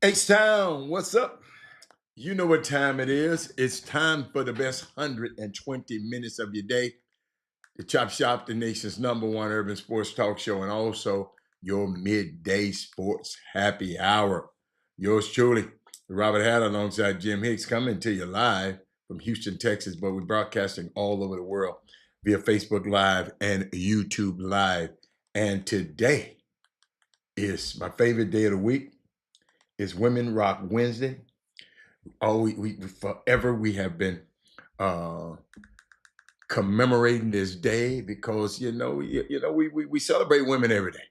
H-Town, what's up? You know what time it is. It's time for the best 120 minutes of your day. The Chop Shop, the nation's #1 urban sports talk show, and also your midday sports happy hour. Yours truly, Robert Hatter alongside Jim Hicks, coming to you live from Houston, Texas, but we're broadcasting all over the world via Facebook Live and YouTube Live. And today is my favorite day of the week. It's Women Rock Wednesday. We forever we have been uh, commemorating this day because we celebrate women every day,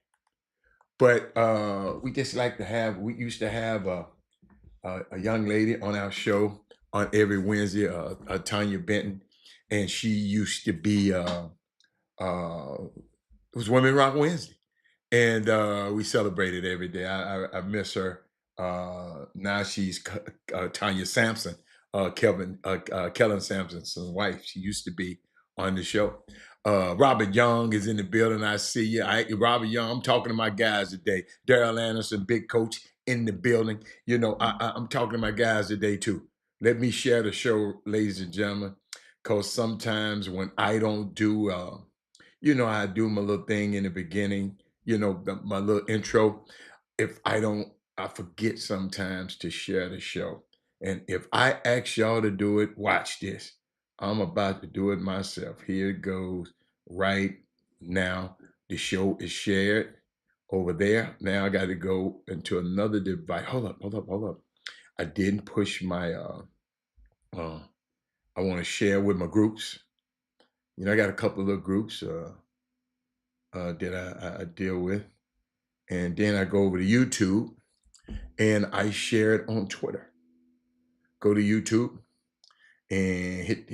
but we just like to have. We used to have a young lady on our show on every Wednesday, Tanya Benton, and she used to be it was Women Rock Wednesday, and we celebrate it every day. I miss her. Now she's Tanya Sampson, Kellen Sampson's wife. She used to be on the show. Robert Young is in the building. I see you. Robert Young, I'm talking to my guys today. Daryl Anderson, big coach, in the building. I'm talking to my guys today too. Let me share the show, ladies and gentlemen, because sometimes when I don't do I do my little thing in the beginning, my little intro. If I don't, I forget sometimes to share the show. And if I ask y'all to do it, watch this. I'm about to do it myself. Here it goes right now. The show is shared over there. Now I got to go into another device. Hold up. I didn't push my, uh I want to share with my groups. I got a couple of little groups. That I deal with. And then I go over to YouTube and I share it on Twitter. Go to YouTube and hit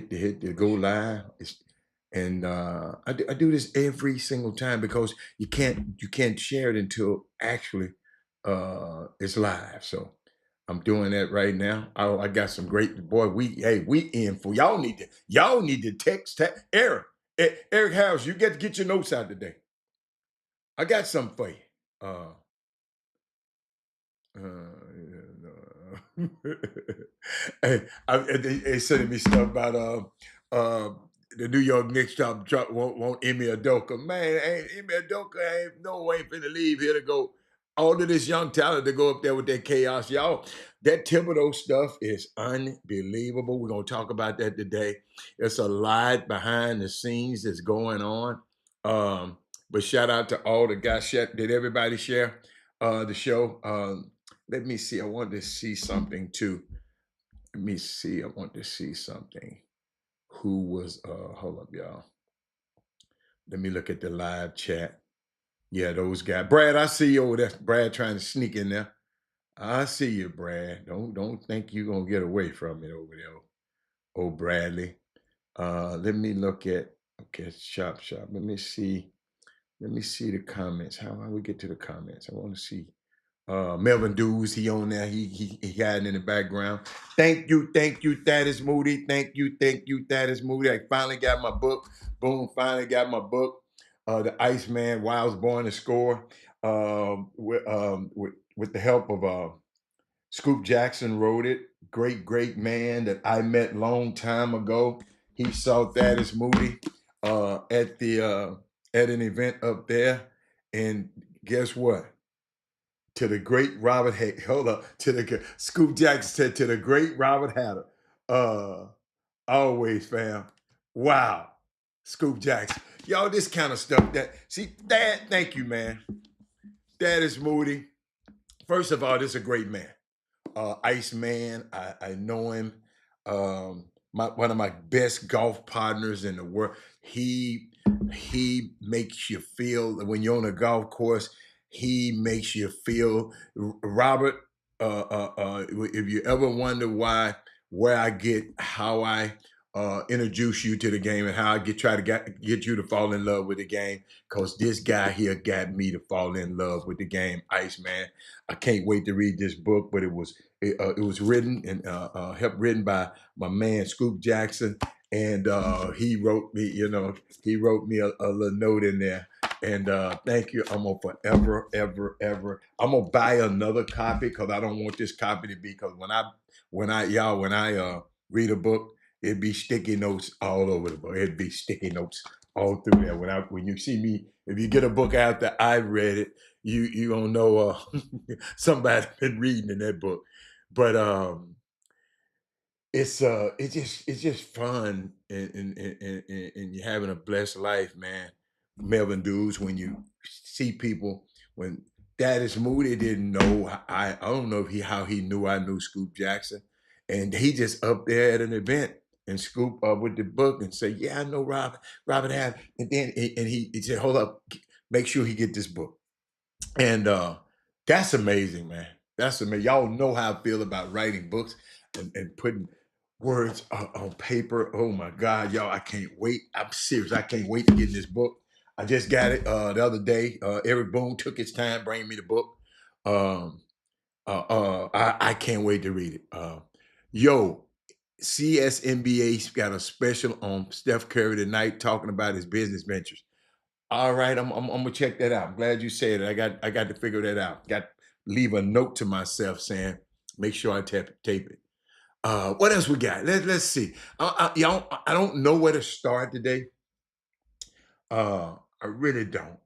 the go live. And I do this every single time because you can't share it until actually it's live. So I'm doing that right now. I got some great we in for y'all need to text Eric House. You get your notes out today. I got something for you. Uh, hey, they sending me stuff about the New York Knicks drop won't Emi Adoka. Man, ain't Emi Adoka ain't no way finna leave here to go. All of this young talent to go up there with that chaos, y'all. That Thibodeau stuff is unbelievable. We're gonna talk about that today. It's a lot behind the scenes that's going on. But shout out to all the guys. Did everybody share the show? Let me see. I want to see something too. Let me see. I want to see something. Who was hold up, y'all. Let me look at the live chat. Yeah, those guys. Brad, I see you over there. Brad trying to sneak in there. I see you, Brad. Don't think you're gonna get away from it over there. Oh, Bradley. Let me look at Chop Shop. Let me see. Let me see the comments. How we get to the comments? I want to see. Melvin Dews, he on there. He got it in the background. Thank you, Thaddeus Moody. Thank you, Thaddeus Moody. I finally got my book. Boom, finally got my book. The Iceman, Why I Was Born to Score. With the help of Scoop Jackson wrote it. Great man that I met long time ago. He saw Thaddeus Moody at an event up there, and guess what? To the great Robert hold up, to the Scoop Jackson said to the great Robert Hatter. Always, fam. Wow. Scoop Jackson. Y'all, this kind of stuff thank you, man. That is Moody. First of all, this is a great man. Iceman, I know him. One of my best golf partners in the world. He makes you feel when you're on a golf course. He makes you feel, Robert. If you ever wonder where I get how I introduce you to the game and how I try to get you to fall in love with the game, because this guy here got me to fall in love with the game, Iceman. I can't wait to read this book, but it was written and helped written by my man Scoop Jackson, and he wrote me a little note in there. And thank you. I'm gonna forever, ever, ever. I'm gonna buy another copy because I don't want this copy to be because when I read a book, it'd be sticky notes all over the book. It'd be sticky notes all through there. When you see me, if you get a book after I read it, you don't know somebody been reading in that book. But it's just fun and you're having a blessed life, man. Melvin Dudes, when you see people when Daddy's Moody didn't know I don't know if he how he knew I knew Scoop Jackson. And he just up there at an event and Scoop with the book and say, yeah, I know Robert Half. And then and he said, hold up, make sure he get this book. And that's amazing, man. That's amazing. Y'all know how I feel about writing books and putting words on paper. Oh my God, y'all, I can't wait. I'm serious. I can't wait to get in this book. I just got it the other day. Eric Boone took his time bringing me the book. Um, I can't wait to read it. Yo, CSNBA's got a special on Steph Curry tonight talking about his business ventures. All right, I'm gonna check that out. I'm glad you said it. I got to figure that out. Got leave a note to myself saying, make sure I tape it. What else we got? Let's see. Y'all, I don't know where to start today. I really don't.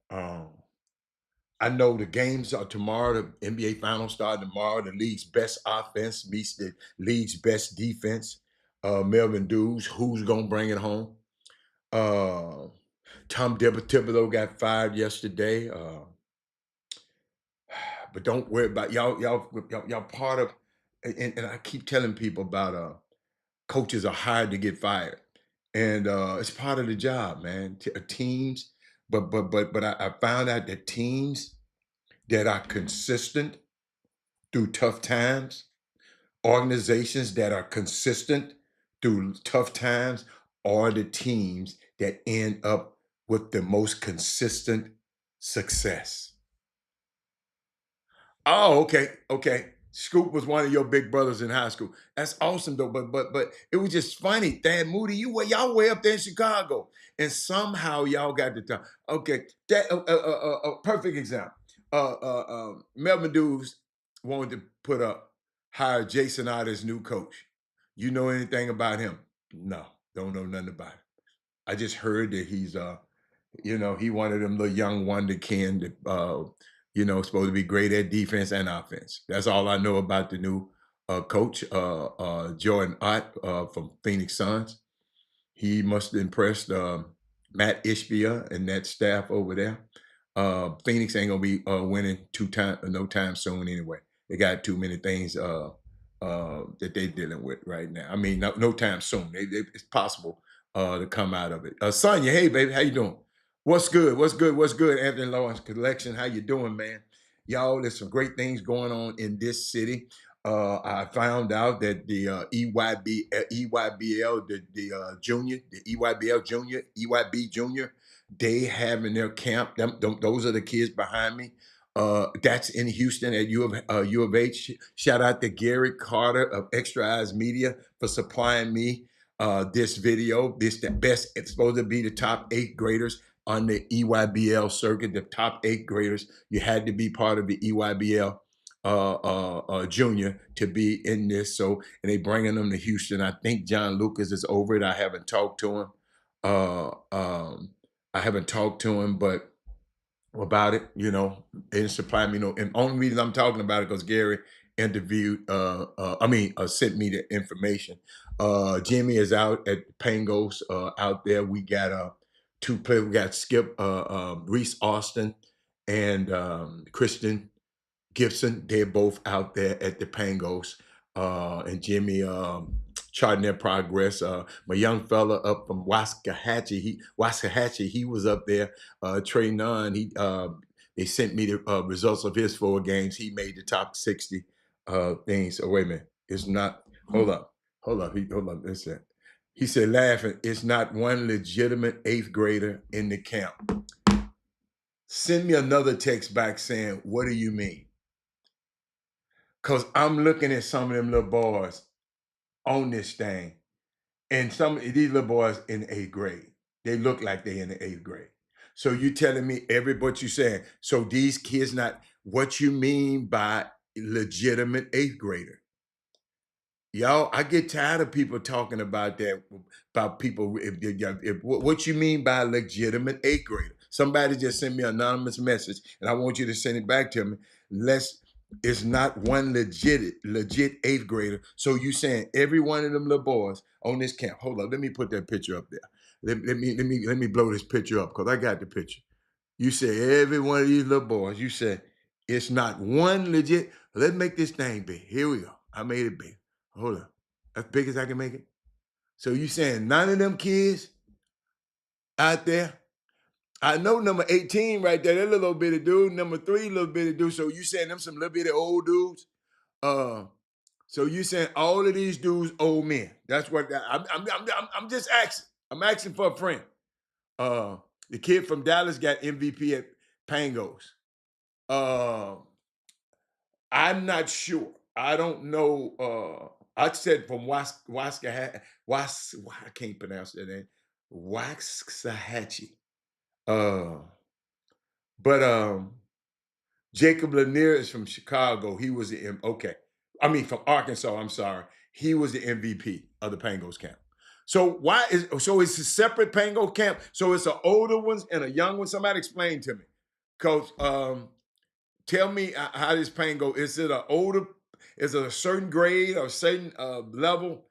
I know the games are tomorrow. The NBA Finals start tomorrow. The league's best offense meets the league's best defense. Melvin Dews, who's gonna bring it home? Uh, Tom Thibodeau got fired yesterday. But don't worry about y'all part of and I keep telling people about coaches are hired to get fired. And it's part of the job, man. Teams, but I found out that teams that are consistent through tough times, organizations that are consistent through tough times are the teams that end up with the most consistent success. Oh, okay, okay. Scoop was one of your big brothers in high school. That's awesome though. But it was just funny. Dad Moody, y'all way up there in Chicago, and somehow y'all got the time. Okay, that perfect example. Melvin Dews wanted to hire Jason out as new coach. You know anything about him? No, don't know nothing about him. I just heard that he's he one of them little young wonder kin that supposed to be great at defense and offense. That's all I know about the new coach, Jordan Ott from Phoenix Suns. He must have impressed Matt Ishbia and that staff over there. Phoenix ain't gonna be winning no time soon anyway. They got too many things that they're dealing with right now. I mean, no time soon. It's possible to come out of it. Sonya, hey baby, how you doing? What's good? What's good? What's good? Anthony Lawrence Collection, how you doing, man? Y'all, there's some great things going on in this city. I found out that the EYBL, the EYBL Junior, EYB Junior, they having their camp. Those are the kids behind me. That's in Houston at U of H. Shout out to Gary Carter of Extra Eyes Media for supplying me this video. This the best. It's supposed to be the top 8 graders on the EYBL circuit. The top 8 graders. You had to be part of the EYBL junior to be in this. So, and they bringing them to Houston. I think John Lucas is over it. I haven't talked to him. Uh, um, I haven't talked to him, but about it, and supply me, and only reason I'm talking about it because Gary interviewed, sent me the information. Jimmy is out at Pangos, out there. We got 2 players. We got Skip, Reese Austin, and Christian Gibson, they're both out there at the Pangos, and Jimmy charting their progress. My young fella up from Waxahachie, he was up there. Trey Nunn, they sent me the results of his 4 games. He made the top 60 things. Oh, wait a minute, it's not. Hold up, hold up. Listen, he said, laughing, it's not one legitimate 8th grader in the camp. Send me another text back saying, what do you mean? Cause I'm looking at some of them little boys on this thing, and some of these little boys in the 8th grade. They look like they in the 8th grade. So you telling me what you saying? So these kids not what you mean by legitimate eighth grader? Y'all, I get tired of people talking about that, about people. If what you mean by legitimate eighth grader? Somebody just sent me an anonymous message, and I want you to send it back to me. Let's. It's not one legit eighth grader. So you saying every one of them little boys on this camp? Hold up, let me put that picture up there. Let me blow this picture up because I got the picture. You say every one of these little boys. You say it's not one legit. Let's make this thing big. Here we go. I made it big. Hold on. As big as I can make it. So you saying none of them kids out there? I know number 18 right there, that little bitty dude. Number 3, little bitty dude. So you saying them some little bitty old dudes? So you saying all of these dudes old men? That's what I'm just asking. I'm asking for a friend. Uh, the kid from Dallas got MVP at Pangos. Uh, I'm not sure. I don't know. I said from I can't pronounce that name. Waxahachie. Uh, but Jacob Lanier is from Chicago. He was the okay. I mean from Arkansas. I'm sorry. He was the MVP of the Pangos camp. So it's a separate Pango camp? So it's an older ones and a young one. Somebody explain to me, Coach. Tell me how this paint go. Is it is it a certain grade or a certain level?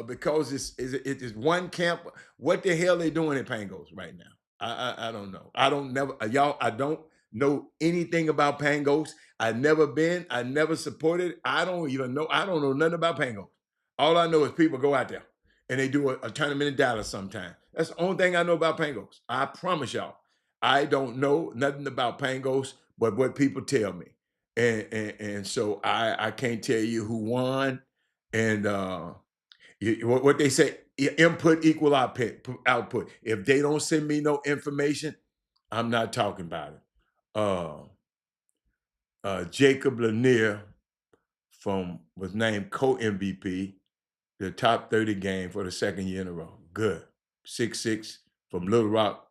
Because it is one camp. What the hell they doing in Pangos right now? I don't know. I don't never y'all. I don't know anything about Pangos. I never been. I never supported. I don't even know. I don't know nothing about Pangos. All I know is people go out there and they do a tournament in Dallas sometime. That's the only thing I know about Pangos. I promise y'all. I don't know nothing about Pangos but what people tell me. And so I can't tell you who won. And what they say, input equal output. If they don't send me no information, I'm not talking about it. Jacob Lanier was named co-MVP, the top 30 game for the second year in a row. Good. 6'6" from Little Rock.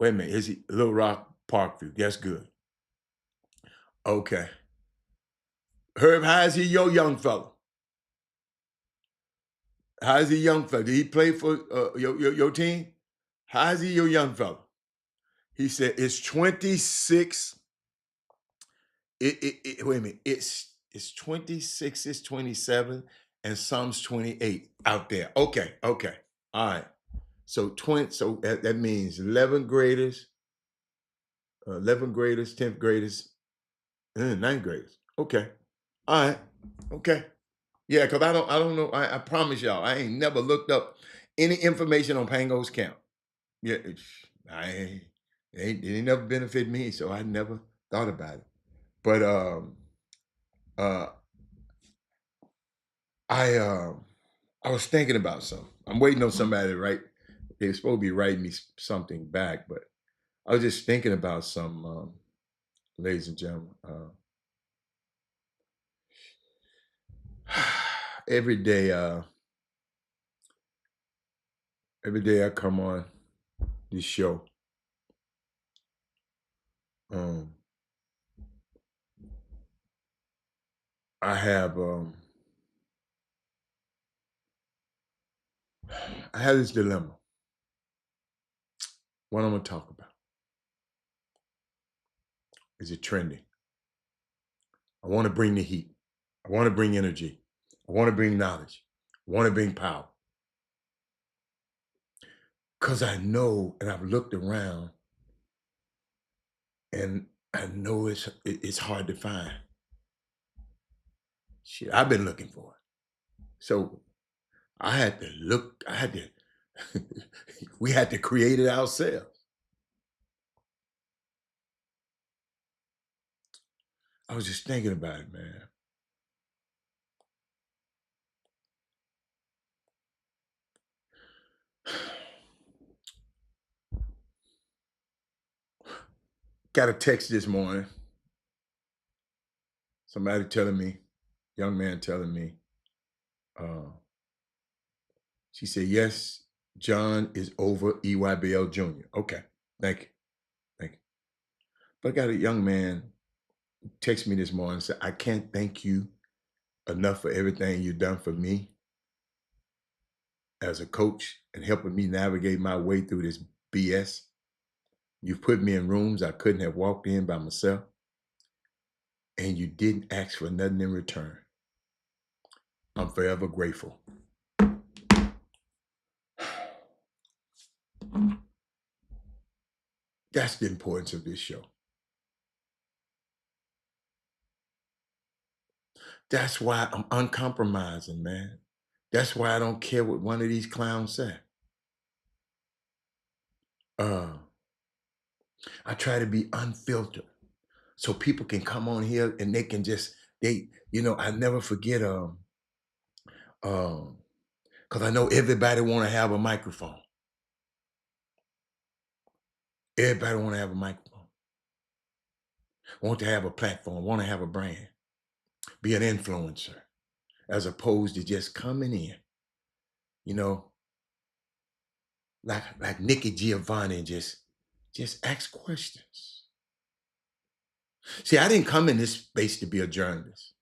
Wait a minute, is he Little Rock Parkview? That's good. Okay. Herb, how is he your young fella? How is he young fella? Did he play for your team? How is he your young fella? He said it's 26. Wait a minute. It's 26, it's 27, and some's 28 out there. Okay. All right. So that means 11th graders, 10th graders, and 9th graders. Okay. All right. Okay. Yeah, because I don't know. I promise y'all, I ain't never looked up any information on Pango's camp. Yeah, it ain't never benefit me, so I never thought about it. But uh, I was thinking about something. I'm waiting on somebody to write. They're supposed to be writing me something back, but I was just thinking about some, ladies and gentlemen. Every day, I come on this show. Um, I have this dilemma. What I'm gonna talk about. Is it trending? I want to bring the heat. I want to bring energy. I want to bring knowledge. I want to bring power. Because I know, and I've looked around, and I know it's hard to find. Shit, I've been looking for it. So I had to look, we had to create it ourselves. I was just thinking about it, man. Got a text this morning. Somebody telling me, young man telling me, uh, she said, yes, John is over EYBL Jr. Okay. Thank you. Thank you. But I got a young man text me this morning and said, I can't thank you enough for everything you've done for me as a coach and helping me navigate my way through this BS. You've put me in rooms I couldn't have walked in by myself, and you didn't ask for nothing in return. I'm forever grateful. That's the importance of this show. That's why I'm uncompromising, man. That's why I don't care what one of these clowns say. I try to be unfiltered so people can come on here and they can just, I never forget, because I know everybody want to have a microphone. Everybody want to have a microphone. Want to have a platform, want to have a brand, be an influencer, as opposed to just coming in, you know, like Nikki Giovanni and just ask questions. See, I didn't come in this space to be a journalist.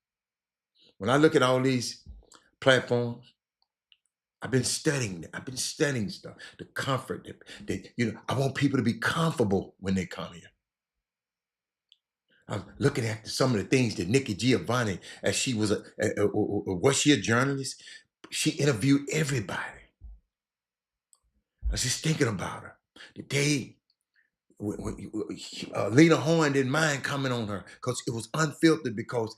When I look at all these platforms, I've been studying stuff, the comfort that I want people to be comfortable when they come here. I'm looking at some of the things that Nikki Giovanni, as she was was she a journalist? She interviewed everybody. I was just thinking about her. The day when Lena Horne didn't mind coming on her because it was unfiltered, because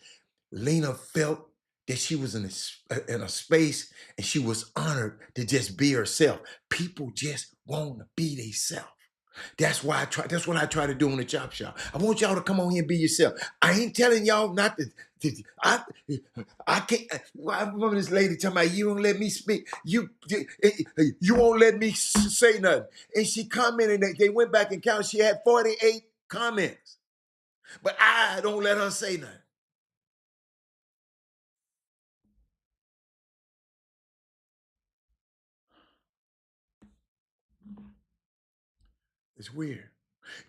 Lena felt that she was in a space and she was honored to just be herself. People just want to be themselves. That's what I try to do on the Chop Shop. I want y'all to come on here and be yourself. I ain't telling y'all not I can't. I remember this lady talking about, you don't let me speak. You won't let me say nothing. And she commented, they went back and counted. She had 48 comments. But I don't let her say nothing. It's weird.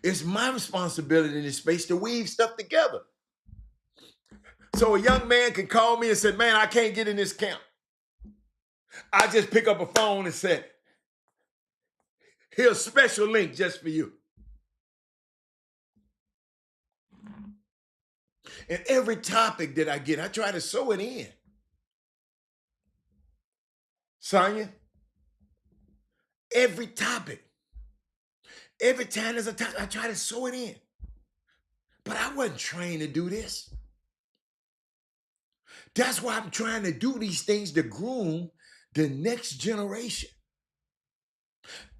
It's my responsibility in this space to weave stuff together. So a young man can call me and say, man, I can't get in this camp. I just pick up a phone and say, here's a special link just for you. And every topic that I get, I try to sew it in. Sonia, every topic, every time there's a topic, I try to sew it in. But I wasn't trained to do this. That's why I'm trying to do these things to groom the next generation.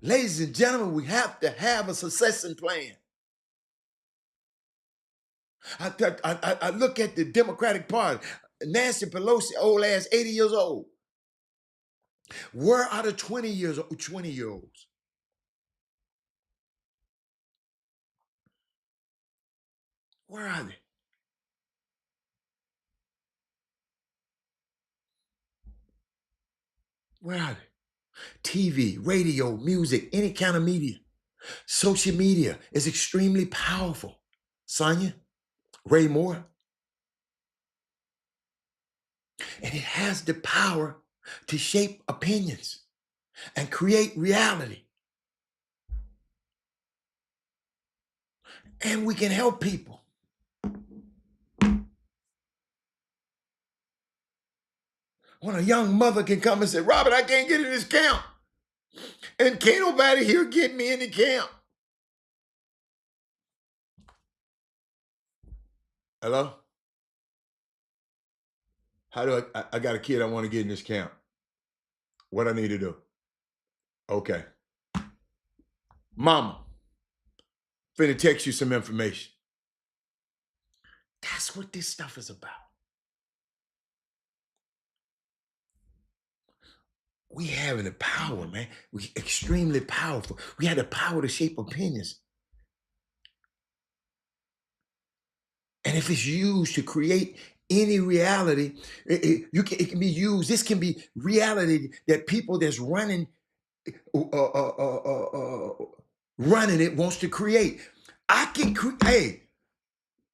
Ladies and gentlemen, we have to have a succession plan. I look at the Democratic Party. Nancy Pelosi, old ass, 80 years old. Where are the 20-year-olds? Where are they? Where are they? TV, radio, music, any kind of media. Social media is extremely powerful. Sonia, Ray Moore. And it has the power to shape opinions and create reality. And we can help people. When a young mother can come and say, Robert, I can't get in this camp. And can't nobody here get me in the camp. Hello? How do I got a kid, I want to get in this camp. What I need to do? Okay. Mama, finna text you some information. That's what this stuff is about. We having the power, man. We extremely powerful. We have the power to shape opinions. And if it's used to create any reality, it can be used. This can be reality that people that's running running it wants to create. I can hey,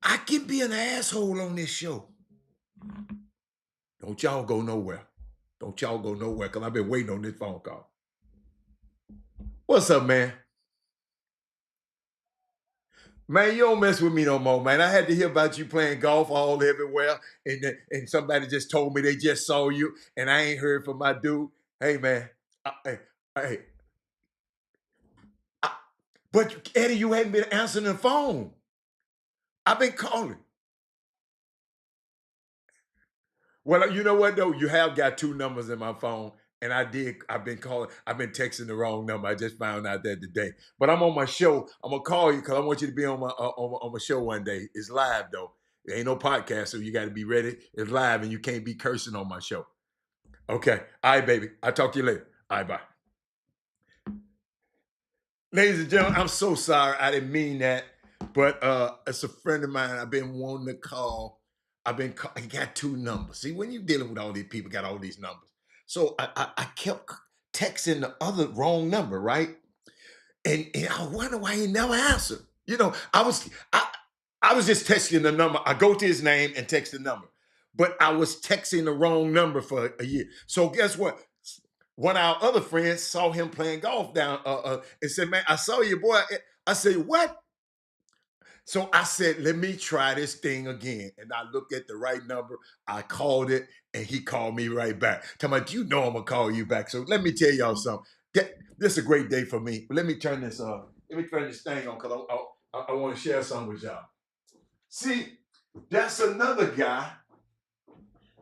I can be an asshole on this show. Don't y'all go nowhere. Don't y'all go nowhere because I've been waiting on this phone call. What's up, man? Man, you don't mess with me no more, man. I had to hear about you playing golf all everywhere, and somebody just told me they just saw you, and I ain't heard from my dude. Hey, man. Hey, hey, but Eddie, you hadn't been answering the phone. I've been calling. Well, you know what though? You have got two numbers in my phone, and I've been calling. I've been texting the wrong number. I just found out that today. But I'm on my show. I'm gonna call you because I want you to be on my show one day. It's live though. It ain't no podcast, so you got to be ready. It's live, and you can't be cursing on my show. Okay. All right, baby. I'll talk to you later. All right, bye. Ladies and gentlemen, I'm so sorry. I didn't mean that. But it's a friend of mine I've been wanting to call. He got two numbers. See, when you're dealing with all these people, got all these numbers. So I kept texting the other wrong number, right? And I wonder why he never answered. You know, I was just texting the number. I go to his name and text the number. But I was texting the wrong number for a year. So guess what? One of our other friends saw him playing golf down and said, "Man, I saw you, boy." I said, "What?" So I said, "Let me try this thing again." And I looked at the right number. I called it, and he called me right back. Talking about, you know, I'm gonna call you back. So let me tell y'all something. This is a great day for me. Let me turn this on. Let me turn this thing on because I want to share something with y'all. See, that's another guy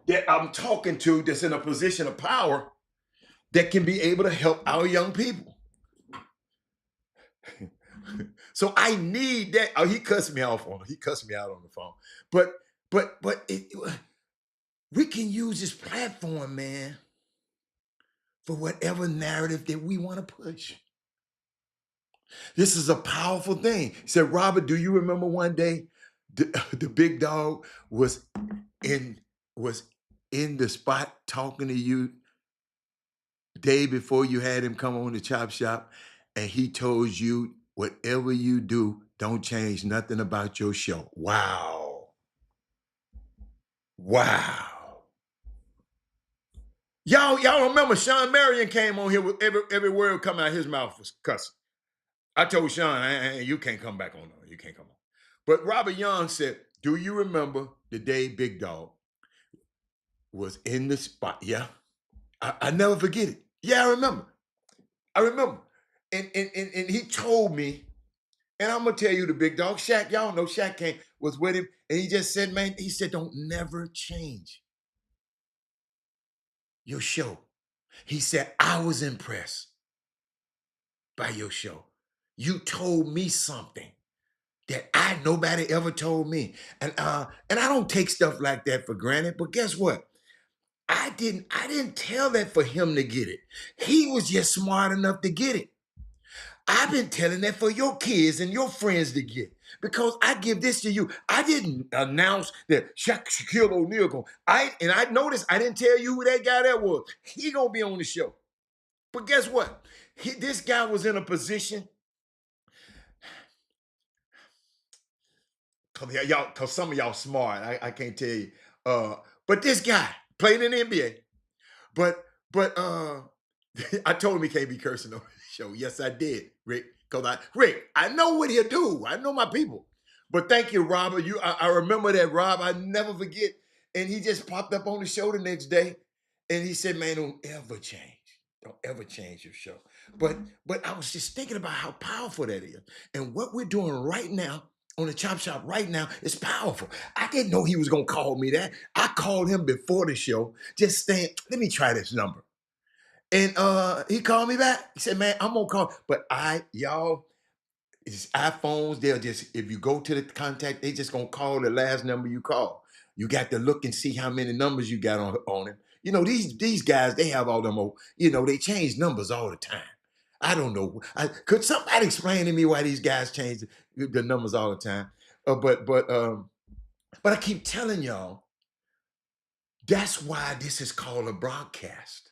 that I'm talking to that's in a position of power that can be able to help our young people. So I need that. Oh, he cussed me off on it. He cussed me out on the phone. But we can use this platform, man, for whatever narrative that we want to push. This is a powerful thing. He said, "Robert, do you remember one day the big dog in was in the spot talking to you day before you had him come on the Chop Shop, and he told you whatever you do, don't change nothing about your show." Wow. Wow. Y'all remember Sean Marion came on here with every word coming out of his mouth was cussing. I told Sean, you can't come back on. You can't come on. But Robert Young said, "Do you remember the day Big Dog was in the spot?" Yeah. I never forget it. Yeah, I remember. I remember. And he told me, and I'm gonna tell you the big dog, Shaq, y'all know Shaq was with him, and he just said, man, he said, "Don't never change your show." He said, "I was impressed by your show. You told me something that nobody ever told me." And I don't take stuff like that for granted, but guess what? I didn't tell that for him to get it. He was just smart enough to get it. I've been telling that for your kids and your friends to get. Because I give this to you. I didn't announce that Shaquille O'Neal going. I noticed I didn't tell you who that guy that was. He gonna be on the show. But guess what? This guy was in a position. Cause some of y'all smart. I can't tell you. But this guy played in the NBA. But I told him he can't be cursing on the show. Yes, I did, Rick. Rick, I know what he'll do. I know my people. But thank you, Robert. I remember that, Rob. I never forget. And he just popped up on the show the next day, and he said, "Man, don't ever change. Don't ever change your show." But I was just thinking about how powerful that is, and what we're doing right now on the Chop Shop right now is powerful. I didn't know he was gonna call me that. I called him before the show, just saying, "Let me try this number." And he called me back. He said, "Man, I'm gonna call." But y'all, it's iPhones, they'll just, if you go to the contact, they just gonna call the last number you call. You got to look and see how many numbers you got on it. You know, these guys, they have all them old, they change numbers all the time. I don't know. Could somebody explain to me why these guys change the numbers all the time? But I keep telling y'all, that's why this is called a broadcast.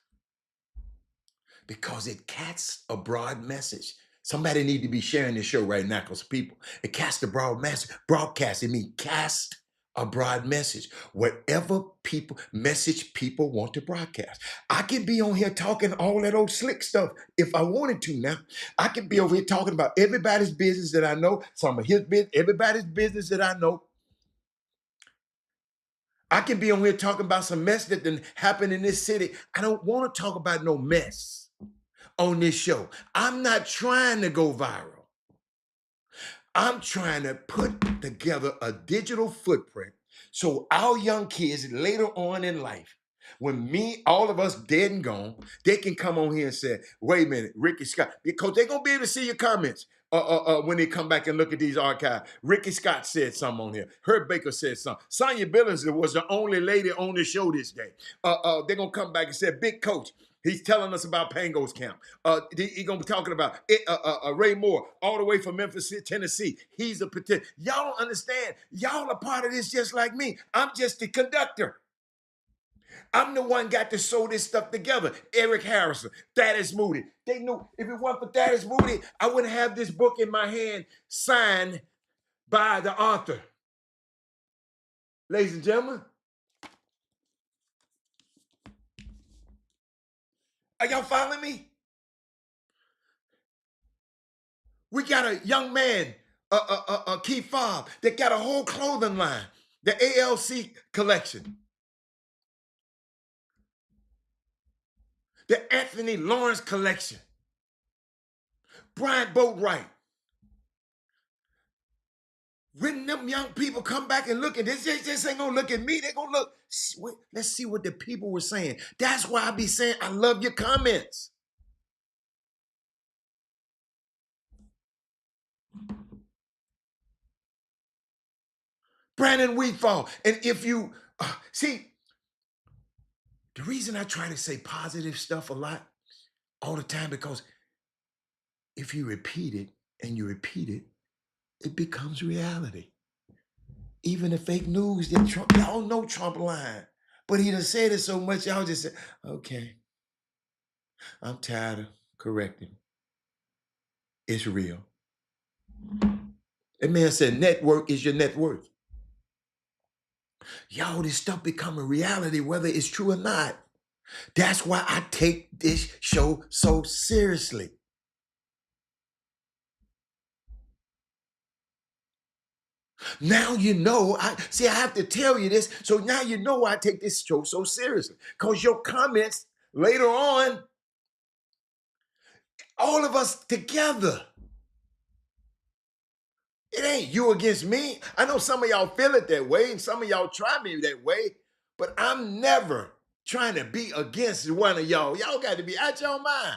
Because it casts a broad message. Somebody need to be sharing this show right now because people, it cast a broad message. Broadcast, it means cast a broad message. Whatever message people want to broadcast. I can be on here talking all that old slick stuff if I wanted to now. I can be over here talking about everybody's business that I know, some of his business, everybody's business that I know. I can be on here talking about some mess that done happened in this city. I don't want to talk about no mess on this show. I'm not trying to go viral. I'm trying to put together a digital footprint so our young kids later on in life, when all of us dead and gone, they can come on here and say, wait a minute, Ricky Scott, because they're going to be able to see your comments when they come back and look at these archives. Ricky Scott said something on here. Herb Baker said something. Sonya Billingsley was the only lady on the show this day. They're going to come back and say, Big Coach, he's telling us about Pango's camp. He's going to be talking about Ray Moore, all the way from Memphis, Tennessee. He's a potential. Y'all don't understand. Y'all are part of this just like me. I'm just the conductor. I'm the one got to sew this stuff together. Eric Harrison, Thaddeus Moody. They knew if it weren't for Thaddeus Moody, I wouldn't have this book in my hand signed by the author. Ladies and gentlemen, are y'all following me? We got a young man, Keith Fobb, that got a whole clothing line, the ALC collection. The Anthony Lawrence collection. Brian Boatwright. When them young people come back and look at this, they just ain't gonna look at me. They're gonna look, let's see what the people were saying. That's why I be saying I love your comments. Brandon Wheatfall. And if you, see, the reason I try to say positive stuff a lot all the time, because if you repeat it and you repeat it, it becomes reality. Even the fake news that Trump, y'all know Trump lying, but he done said it so much, y'all just say, okay, I'm tired of correcting. It's real. That man said network is your net worth. Y'all, this stuff become a reality, whether it's true or not. That's why I take this show so seriously. Now you know, I have to tell you this, so now you know why I take this show so seriously. Because your comments later on, all of us together. It ain't you against me. I know some of y'all feel it that way, and some of y'all try me that way, but I'm never trying to be against one of y'all. Y'all got to be out your mind.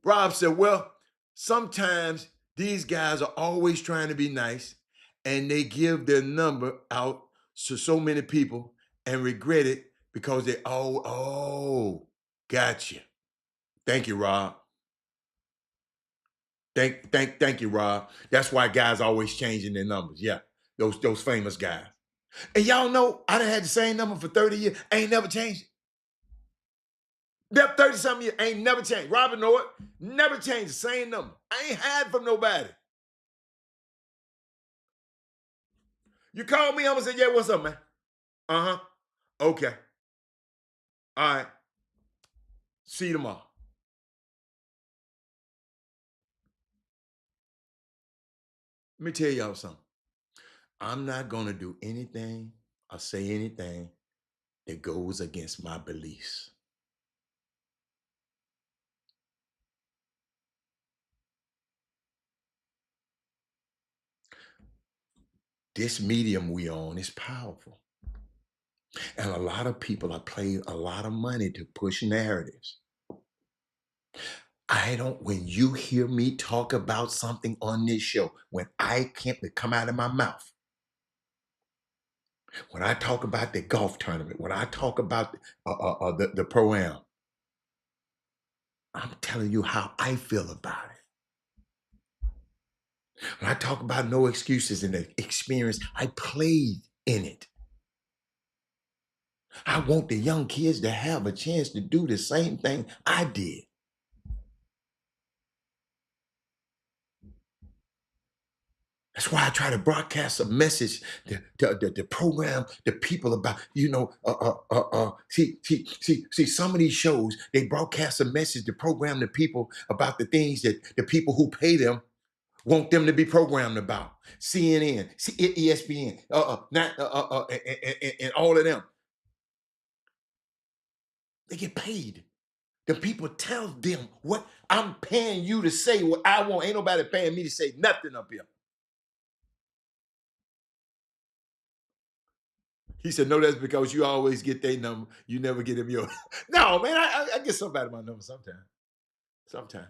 Rob said, well, sometimes these guys are always trying to be nice, and they give their number out to so many people and regret it because they, gotcha. Thank you, Rob. Thank you, Rob. That's why guys always changing their numbers. Yeah, those famous guys. And y'all know I done had the same number for 30 years. I ain't never changed it. That 30-something years, ain't never changed. Robin know it. Never changed the same number. I ain't hide from nobody. You call me, I'm gonna say, yeah, what's up, man? Uh-huh. Okay. All right. See you tomorrow. Let me tell y'all something. I'm not gonna do anything or say anything that goes against my beliefs. This medium we on is powerful. And a lot of people are paying a lot of money to push narratives. When you hear me talk about something on this show, when I can't come out of my mouth, when I talk about the golf tournament, when I talk about the pro-am, I'm telling you how I feel about it. When I talk about no excuses and the experience, I played in it. I want the young kids to have a chance to do the same thing I did. That's why I try to broadcast a message to program the people about, see, some of these shows, they broadcast a message to program the people about the things that the people who pay them want them to be programmed about. CNN, ESPN, and all of them. They get paid. The people tell them what I'm paying you to say what I want. Ain't nobody paying me to say nothing up here. He said, no, that's because you always get their number. You never get them yours. No, man, I get somebody my number sometime. Sometime.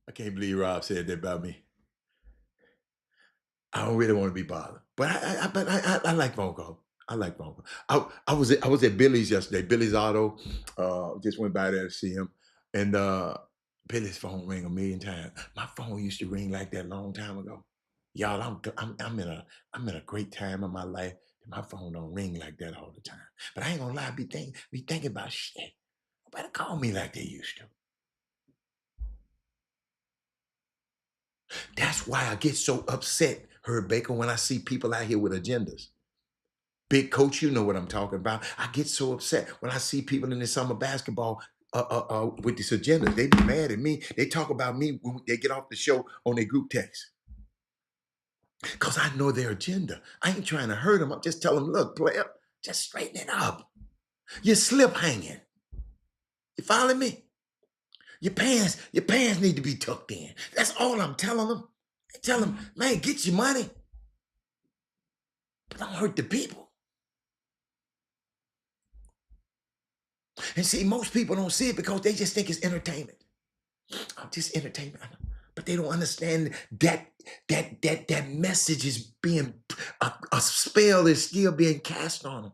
I can't believe Rob said that about me. I don't really want to be bothered. But I like phone calls. I like phone calls. I was at Billy's yesterday. Billy's Auto. Just went by there to see him. And Billy's phone rang a million times. My phone used to ring like that a long time ago. Y'all, I'm in a great time in my life. My phone don't ring like that all the time. But I ain't gonna lie, be thinking about shit. Nobody call me like they used to. That's why I get so upset, Herb Baker, when I see people out here with agendas. Big Coach, you know what I'm talking about. I get so upset when I see people in the summer basketball with this agenda. They be mad at me. They talk about me when they get off the show on their group text. Because I know their agenda. I ain't trying to hurt them. I'm just telling them, look, player, just straighten it up. You're slip hanging. You follow me? Your pants need to be tucked in. That's all I'm telling them. I tell them, man, get your money. But don't hurt the people. And see, most people don't see it because they just think it's entertainment. Oh, just entertainment. But they don't understand that message is being, a spell is still being cast on them.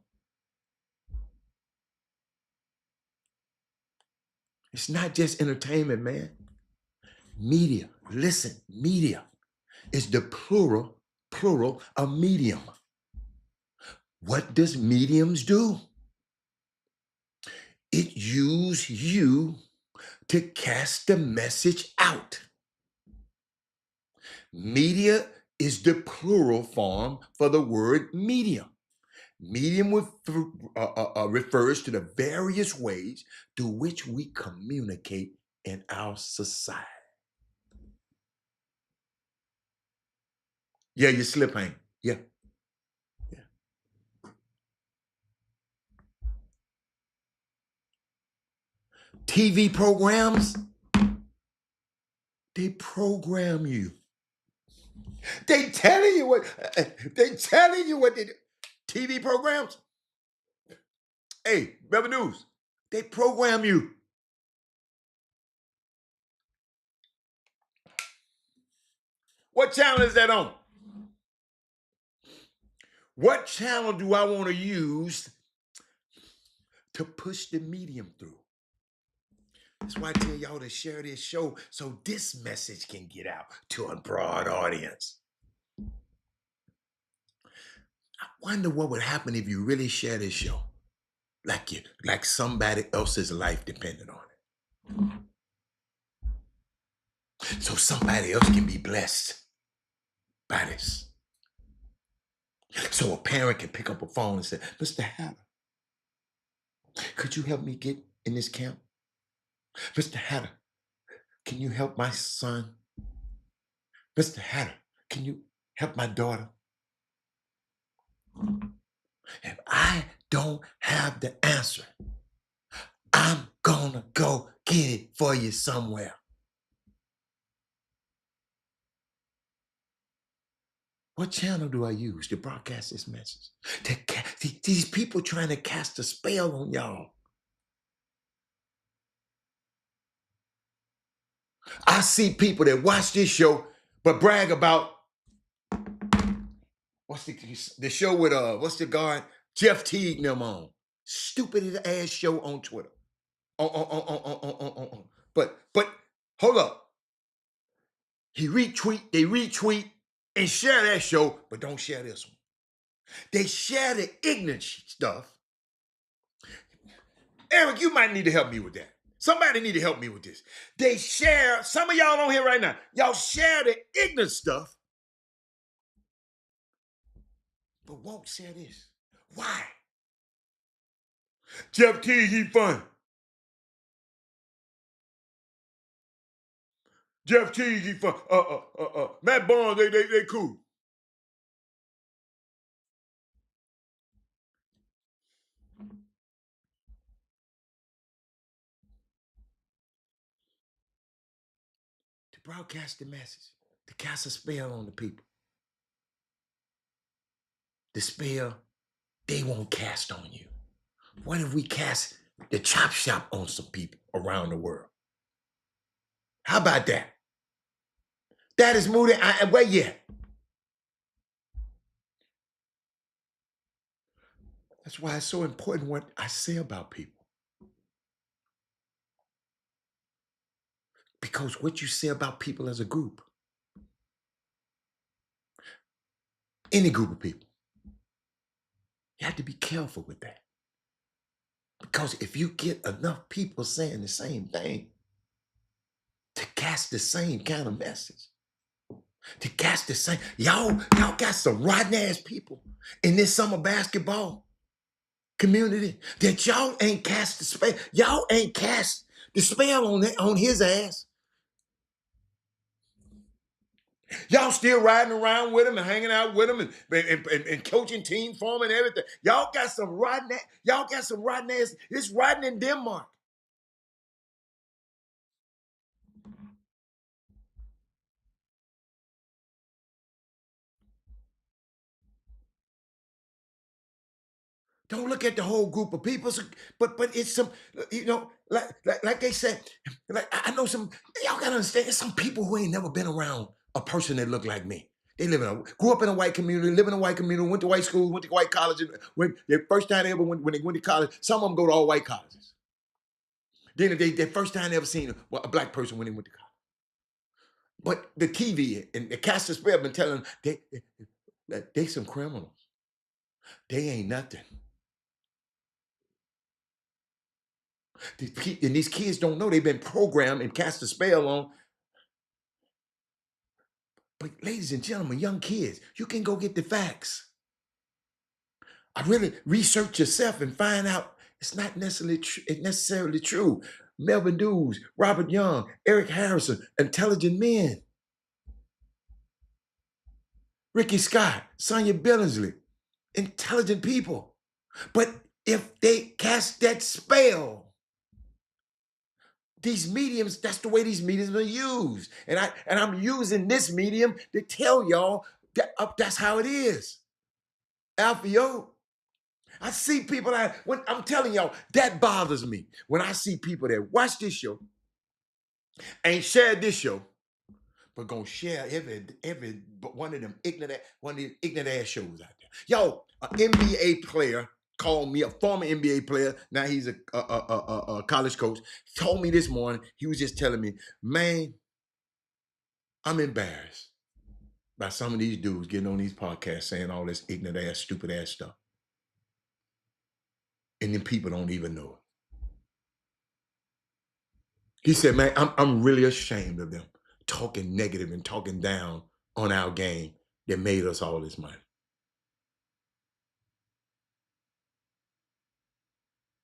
It's not just entertainment, man. Media. Listen, media is the plural of medium. What does mediums do? It uses you to cast the message out. Media is the plural form for the word medium. Medium refers to the various ways through which we communicate in our society. Yeah, you slip hang. Yeah. TV programs, they program you. They telling you what they do. TV programs. Hey, Beverly News, they program you. What channel is that on? What channel do I want to use to push the medium through? That's why I tell y'all to share this show so this message can get out to a broad audience. I wonder what would happen if you really share this show like somebody else's life depended on it. So somebody else can be blessed by this. So a parent can pick up a phone and say, Mr. Hatter, could you help me get in this camp? Mr. Hatter, can you help my son? Mr. Hatter, can you help my daughter? If I don't have the answer, I'm gonna go get it for you somewhere. What channel do I use to broadcast this message? These people trying to cast a spell on y'all. I see people that watch this show but brag about what's the show with what's the guard Jeff Teague and them on. Stupid ass show on Twitter. But hold up. They retweet and share that show, but don't share this one. They share the ignorant stuff. Eric, you might need to help me with that. Somebody need to help me with this. They share, some of y'all on here right now, y'all share the ignorant stuff, but won't share this. Why? Jeff Teague, he fun. Jeff Teague, he fun. Matt Barnes, they cool. To broadcast the message, to cast a spell on the people. The spell they won't cast on you. What if we cast the Chop Shop on some people around the world? How about that? That is moving. Where yet? That's why it's so important what I say about people. Because what you say about people as a group, any group of people, you have to be careful with that. Because if you get enough people saying the same thing, to cast the same kind of message, to cast the same, y'all got some rotten ass people in this summer basketball community that y'all ain't cast the spell. Y'all ain't cast the spell on his ass. Y'all still riding around with him and hanging out with him and coaching team for him and everything. Y'all got some rotten ass. It's rotten in Denmark. Don't look at the whole group of people, but it's some, like they said, like I know some, y'all gotta understand, there's some people who ain't never been around a person that look like me. They grew up in a white community, live in a white community, went to white schools, went to white colleges. When the first time they ever went, when they went to college, some of them go to all white colleges. Then the first time they ever seen a black person when they went to college. But the TV and the cast of spell been telling them they some criminals. They ain't nothing. And these kids don't know they've been programmed and cast a spell on. But ladies and gentlemen, young kids, you can go get the facts. I really research yourself and find out it's not necessarily true. Melvin Dews, Robert Young, Eric Harrison, intelligent men. Ricky Scott, Sonia Billingsley, intelligent people. But if they cast that spell, these mediums, that's the way these mediums are used. And I'm using this medium to tell y'all that that's how it is. Alfio, I see people when I'm telling y'all, that bothers me. When I see people that watch this show, ain't shared this show, but gonna share every one of them ignorant ass shows out there. Yo, an NBA player called me, a former NBA player, now he's a college coach, told me this morning, he was just telling me, man, I'm embarrassed by some of these dudes getting on these podcasts saying all this ignorant ass, stupid ass stuff. And then people don't even know it. He said, man, I'm really ashamed of them talking negative and talking down on our game that made us all this money.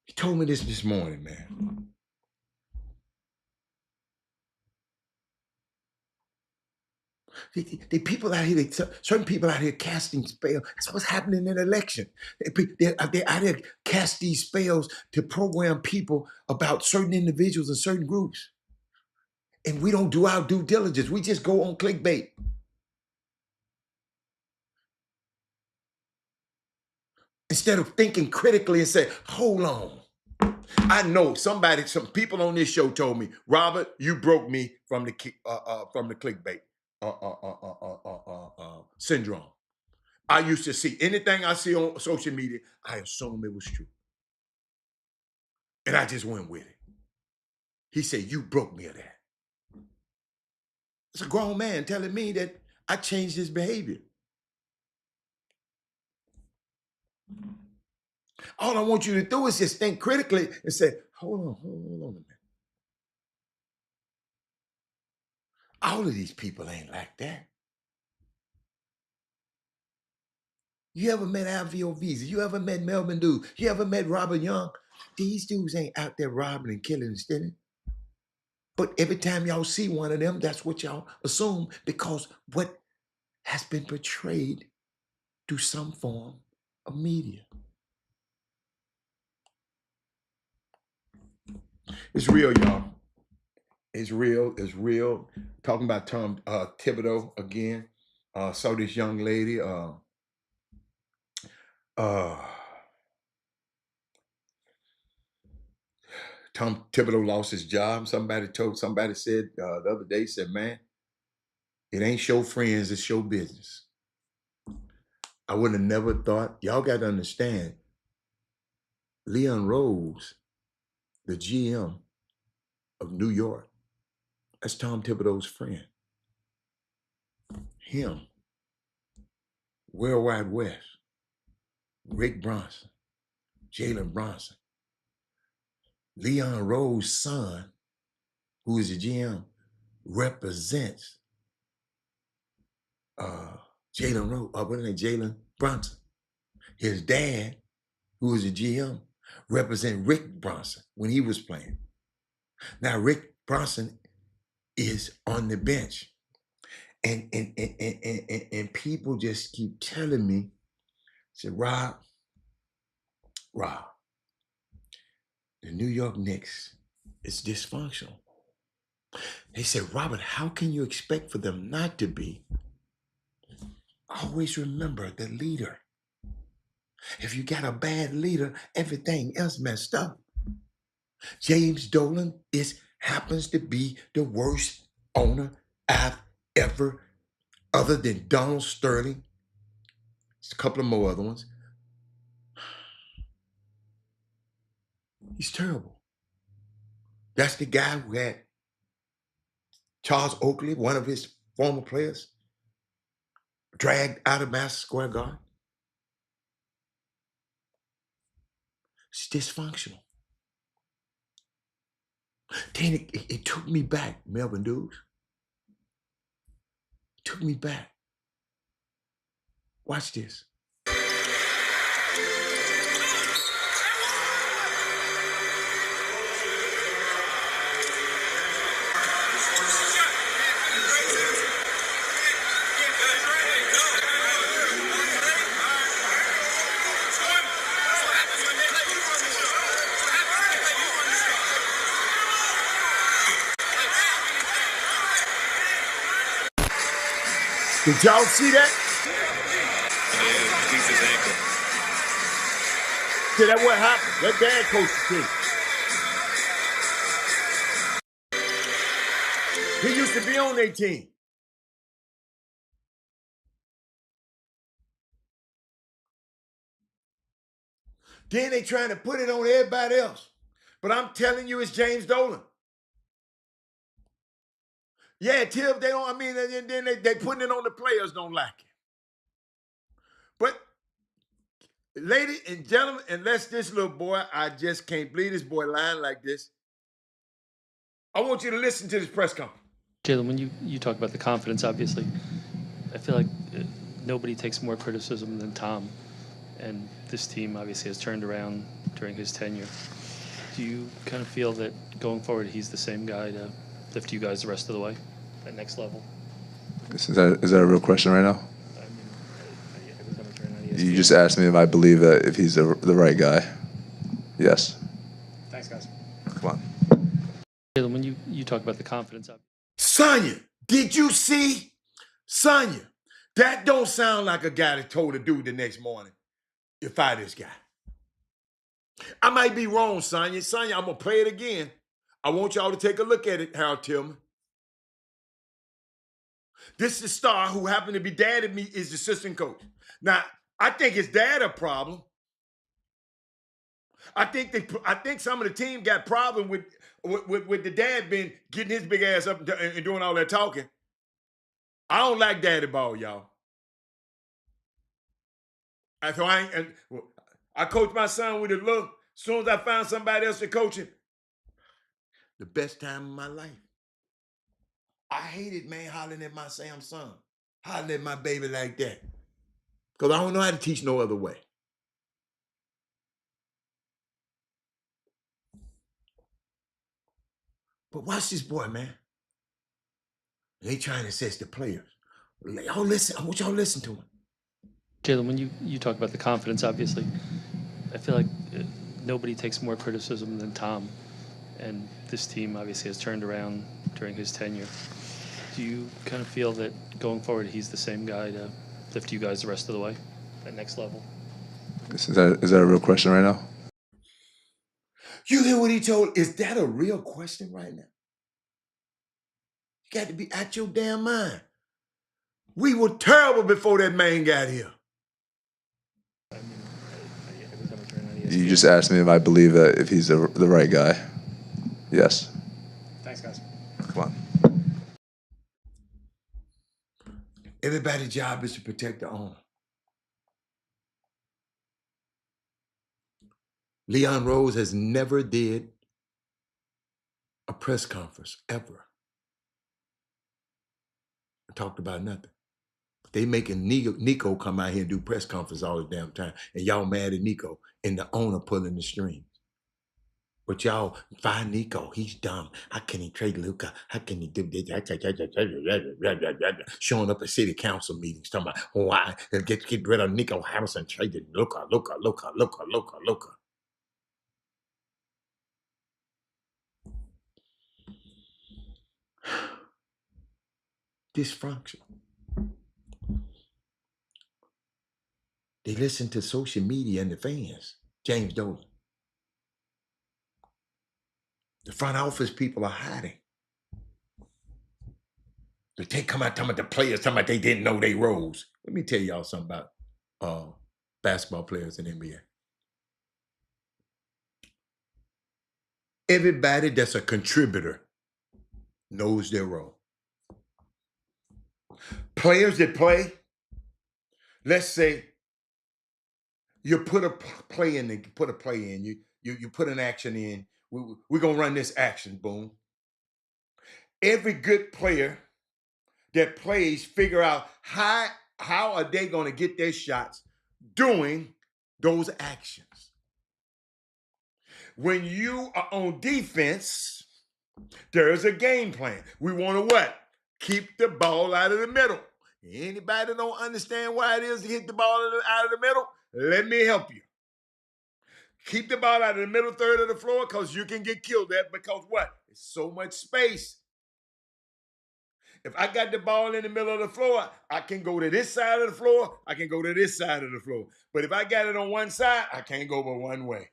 He told me this morning, man. The people out here, certain people out here casting spells. That's what's happening in an election. They're out there cast these spells to program people about certain individuals and certain groups. And we don't do our due diligence. We just go on clickbait. Instead of thinking critically and say, hold on. I know some people on this show told me, Robert, you broke me from the clickbait syndrome. I used to see anything I see on social media, I assumed it was true. And I just went with it. He said, you broke me of that. It's a grown man telling me that I changed his behavior. All I want you to do is just think critically and say, hold on a minute. All of these people ain't like that. You ever met Alvio Visa? You ever met Melvin Dew? You ever met Robert Young? These dudes ain't out there robbing and killing and stealing. But every time y'all see one of them, that's what y'all assume because what has been portrayed through some form of media. It's real, y'all. It's real. It's real. Talking about Tom Thibodeau again. Saw this young lady. Uh, Tom Thibodeau lost his job. Somebody said the other day, said, man, it ain't show friends, it's show business. I would have never thought. Y'all got to understand, Leon Rose, the GM of New York, that's Tom Thibodeau's friend. Him, World Wide West, Rick Bronson, Jalen Bronson, Leon Rose's son, who is the GM, represents Jalen Rose, what is it, Jalen Bronson. His dad, who is the GM, represent Rick Bronson when he was playing. Now Rick Bronson is on the bench. And people just keep telling me, say, Rob, the New York Knicks is dysfunctional. They said, Robert, how can you expect for them not to be? Always remember the leader. If you got a bad leader, everything else messed up. James Dolan happens to be the worst owner I've ever, other than Donald Sterling. There's a couple of more other ones. He's terrible. That's the guy who had Charles Oakley, one of his former players, dragged out of Madison Square Garden. It's dysfunctional. Then it took me back, Melvin Dudes. It took me back. Watch this. Did y'all see that? See, that what happened. That dad coached the team. He used to be on their team. Then they trying to put it on everybody else. But I'm telling you, it's James Dolan. Yeah, Tim, they don't, I mean, and then they putting it on the players, don't like it. But, ladies and gentlemen, unless this little boy, I just can't believe this boy lying like this. I want you to listen to this press conference. Jalen, when you talk about the confidence, obviously, I feel like nobody takes more criticism than Tom. And this team obviously has turned around during his tenure. Do you kind of feel that going forward, he's the same guy to lift you guys the rest of the way, that next level? Is that a real question right now? You just asked me if I believe that if he's the right guy. Yes. Thanks, guys. Come on. Jalen, when you talk about the confidence up. Sonya, did you see? Sonya, that don't sound like a guy that told a dude the next morning, you fire this guy. I might be wrong, Sonya. Sonya, I'm going to play it again. I want y'all to take a look at it, Harold Tillman. This is Star, who happened to be dad at me, is the assistant coach. Now, I think his dad a problem. I think some of the team got problem with the dad being getting his big ass up and doing all that talking. I don't like daddy ball, y'all. So I coach my son with a look. As soon as I found somebody else to coach him, the best time of my life. I hated, man, hollering at my Samsung, hollering at my baby like that. Because I don't know how to teach no other way. But watch this boy, man. They trying to assess the players. Y'all listen. I want y'all to listen to him. Jalen, when you talk about the confidence, obviously, I feel like nobody takes more criticism than Tom, and this team obviously has turned around during his tenure. Do you kind of feel that going forward he's the same guy to lift you guys the rest of the way, that next level? Is that a real question right now? You hear what he told? Is that a real question right now? You got to be out your damn mind. We were terrible before that man got here. Every time I turn on You ESPN. just asked me if I believe that if he's the right guy. Yes. Thanks, guys. Come on. Everybody's job is to protect the owner. Leon Rose has never did a press conference, ever. Talked about nothing. They making Nico come out here and do press conference all the damn time. And y'all mad at Nico and the owner pulling the strings. But y'all find Nico. He's dumb. How can he trade Luka? How can he do this? Showing up at city council meetings talking about why get rid of Nico Harrison, traded Luka. Dysfunction. They listen to social media and the fans. James Dolan. The front office people are hiding. They come out talking about the players, talking about they didn't know they roles. Let me tell y'all something about basketball players in the NBA. Everybody that's a contributor knows their role. Players that play, let's say you put a play in, you put an action in. We're gonna run this action, boom. Every good player that plays figure out how are they gonna get their shots doing those actions. When you are on defense, there's a game plan. We want to what? Keep the ball out of the middle. Anybody don't understand why it is to hit the ball out of the middle? Let me help you. Keep the ball out of the middle third of the floor because you can get killed at because what? It's so much space. If I got the ball in the middle of the floor, I can go to this side of the floor. I can go to this side of the floor. But if I got it on one side, I can't go but one way.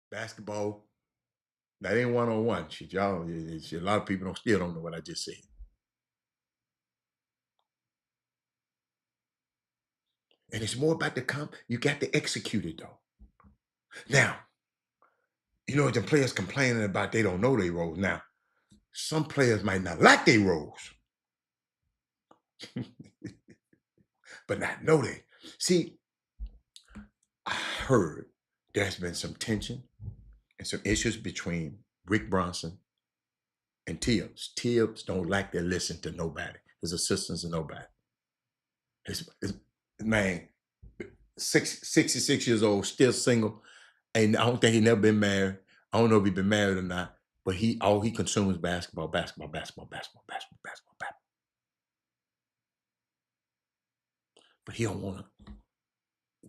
Basketball, that ain't one-on-one. Shit, y'all, a lot of people still don't know what I just said. And it's more about the you got to execute it though. Now, you know, the players complaining about they don't know their roles. Now, some players might not like their roles, but not know they. See, I heard there's been some tension and some issues between Rick Bronson and Tibbs. Tibbs don't like to listen to nobody. His assistants and nobody. His man, 66 years old, still single. And I don't think he never been married. I don't know if he been married or not, but all he consumes is basketball. But he don't want to,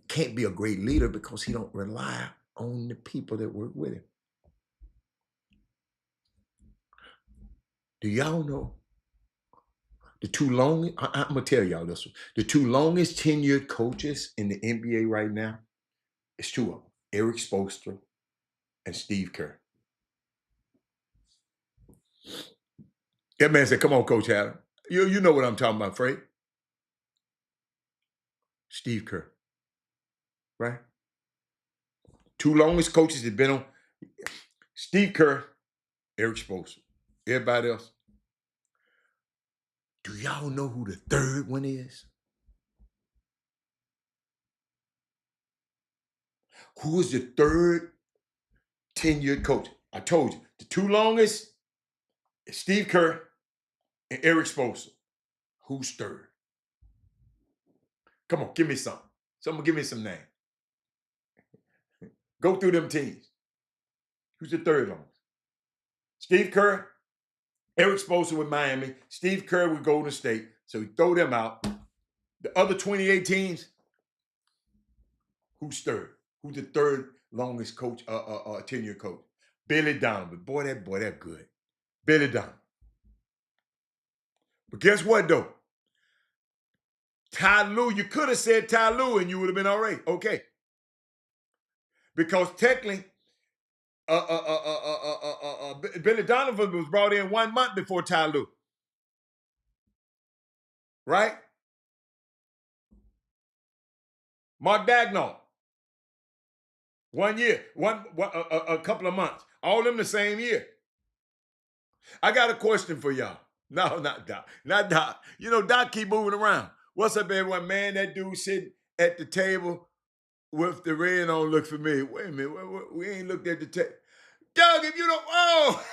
can't be a great leader because he don't rely on the people that work with him. Do y'all know the two longest, I'm gonna tell y'all this one. The two longest tenured coaches in the NBA right now, it's two of them, Eric Spoelstra and Steve Kerr. That man said, come on, Coach Adam. You know what I'm talking about, Fred. Steve Kerr, right? Two longest coaches that been on, Steve Kerr, Eric Spoelstra. Everybody else. Do y'all know who the third one is? Who is the third tenured coach? I told you, the two longest, Steve Kerr and Eric Spoelstra. Who's third? Come on, give me some. Someone give me some names. Go through them teams. Who's the third longest? Steve Kerr, Eric Spoelstra with Miami, Steve Kerr with Golden State. So we throw them out. The other 28 teams, who's third? Who's the third longest coach, tenure coach? Billy Donovan. Boy, that good. Billy Donovan. But guess what, though? Ty Lue, you could have said Ty Lue and you would have been all right. Okay. Because technically, Billy Donovan was brought in 1 month before Ty Lue. Right? Mark Dagnall. 1 year, a couple of months. All of them the same year. I got a question for y'all. No, not Doc. Not Doc. You know, Doc keep moving around. What's up, everyone? Man, that dude sitting at the table with the red on look familiar. Wait a minute. We ain't looked at the table. Doug, if you don't, oh!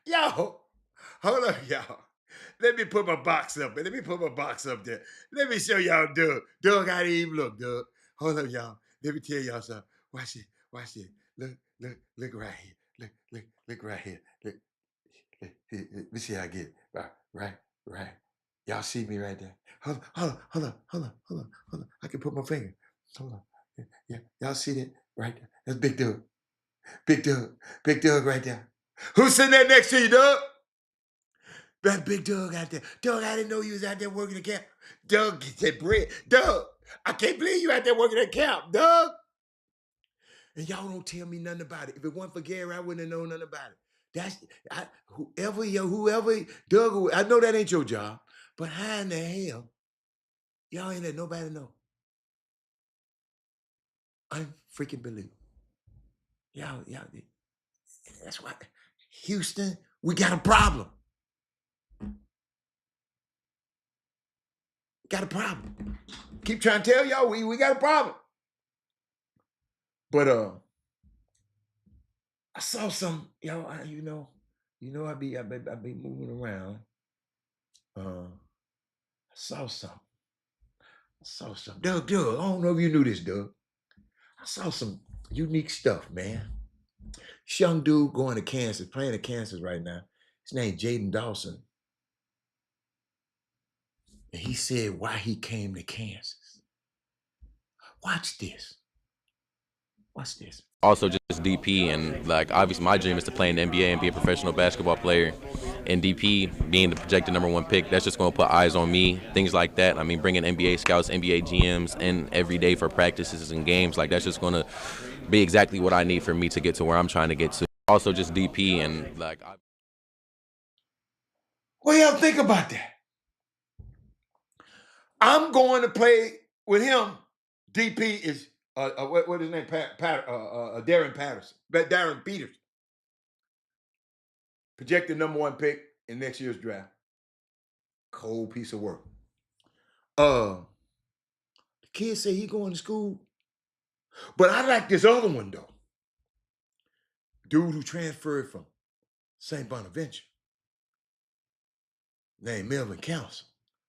Yo, hold up, y'all. Let me put my box up. Let me put my box up there. Let me show y'all Doug. Doug, how do you even look, Doug? Hold up, y'all. Let me tell y'all something. Watch it. Watch it. Look right here. Look right here. Look. Let me see how I get it. Right. Y'all see me right there. Hold on. I can put my finger. Hold on. Yeah, y'all see that right there? That's Big Doug. Big Doug right there. Who's sitting there next to you, Doug? That Big Doug out there. Doug, I didn't know you was out there working the camp. Doug, get that bread. Doug, I can't believe you out there working at camp, Doug. And y'all don't tell me nothing about it. If it wasn't for Gary, I wouldn't have known nothing about it. Whoever, Doug, I know that ain't your job, but how in the hell, y'all ain't let nobody know? Unfreaking believable. Y'all, that's why, Houston, we got a problem. Got a problem. Keep trying to tell y'all we got a problem. But I saw some, y'all, I be moving around. I saw something. Doug, I don't know if you knew this, Doug. I saw some unique stuff, man. This young dude going to Kansas, playing at Kansas right now. His name Jaden Dawson. And he said why he came to Kansas. Watch this. Also just DP, and like obviously my dream is to play in the NBA and be a professional basketball player. And DP being the projected #1 pick, that's just going to put eyes on me, things like that. I mean, bringing NBA scouts, NBA GMs in every day for practices and games, like that's just going to be exactly what I need for me to get to where I'm trying to get to. Also just DP and like. What do y'all think about that? I'm going to play with him. DP is what is his name? Darren Patterson. Darren Peterson. Projected #1 pick in next year's draft. Cold piece of work. The kid say he going to school. But I like this other one though. Dude who transferred from St. Bonaventure. Named Melvin Council.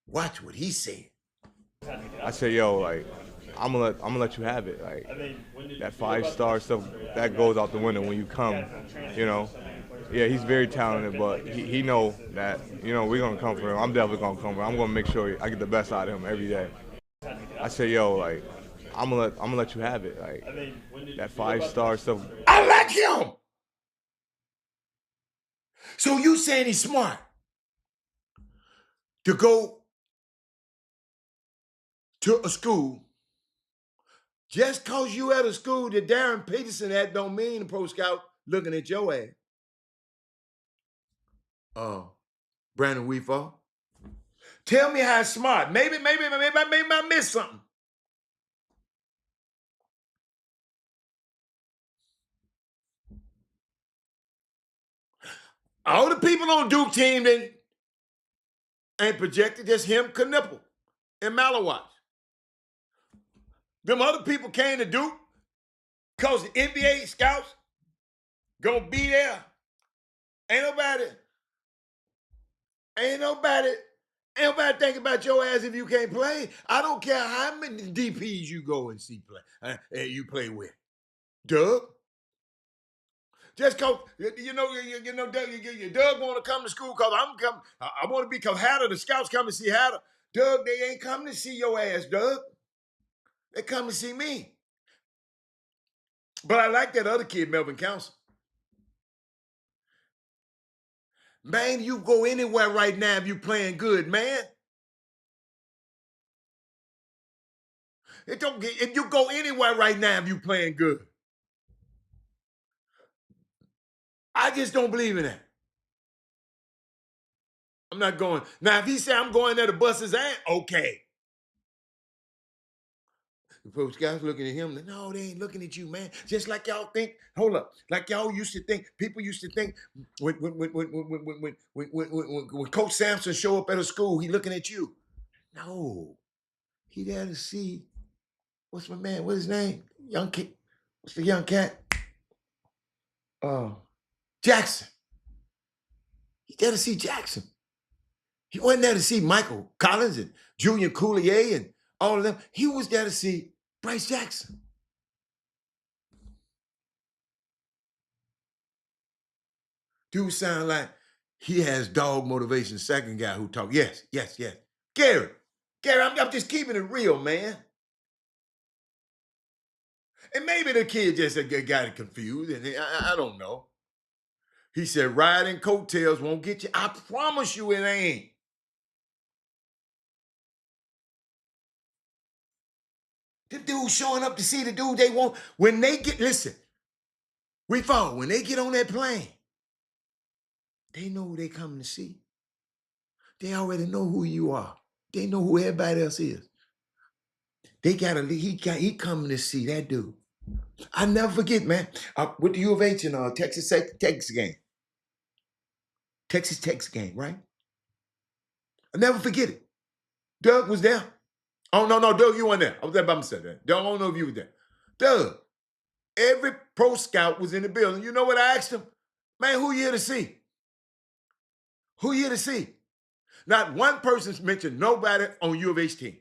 Watch what he said. I said, yo, like, I'm gonna let you have it. Like, that 5-star stuff, that goes out the window when you come, you know. Yeah, he's very talented, but he know that, you know, we're gonna come for him. I'm definitely gonna come for him. I'm gonna make sure I get the best out of him every day. I said, yo, like, I'm gonna let you have it. Like, that 5-star stuff. I like him. So you saying he's smart to go to a school just cause you at a school that Darren Peterson at don't mean the pro scout looking at your ass. Brandon Weefall. Tell me how smart. Maybe I missed something. All the people on Duke team that ain't projected, just him, Knipple, and Malawatch. Them other people came to Duke because the NBA scouts gonna be there. Ain't nobody think about your ass if you can't play. I don't care how many DPs you go and see play, you play with. Doug. Just cause Doug, Doug want to come to school because I'm coming. I want to be because Hatter, the scouts come to see Hatter. Doug, they ain't coming to see your ass, Doug. They come to see me. But I like that other kid, Melvin Council. Man, you go anywhere right now if you playing good, man. If you go anywhere right now if you playing good. I just don't believe in that. I'm not going. Now, if he say I'm going there to bust his ass, okay. The folks guys looking at him, no, they ain't looking at you, man. Just like y'all think. Hold up, like y'all used to think. People used to think when Coach Sampson show up at a school, he looking at you. No, he there to see. What's my man? What's his name? Young kid. What's the young cat? Jackson. He there to see Jackson. He wasn't there to see Michael Collins and Julian Coulier and all of them. He was there to see Bryce Jackson. Dude sound like he has dog motivation. Second guy who talk. Yes. Gary, I'm just keeping it real, man. And maybe the kid just got it confused, and I don't know. He said riding coattails won't get you. I promise you it ain't. The dude showing up to see the dude they want. When they get, listen, when they get on that plane, they know who they coming to see. They already know who you are. They know who everybody else is. He coming to see that dude. I never forget, man. With the U of H in Texas game. Texas Tech game, right? I never forget it. Doug was there. Oh, no, Doug, you weren't there. I was there by myself. Doug, I don't know if you were there. Doug, every pro scout was in the building. You know what I asked him? Man, who you here to see? Who you here to see? Not one person mentioned nobody on U of H team.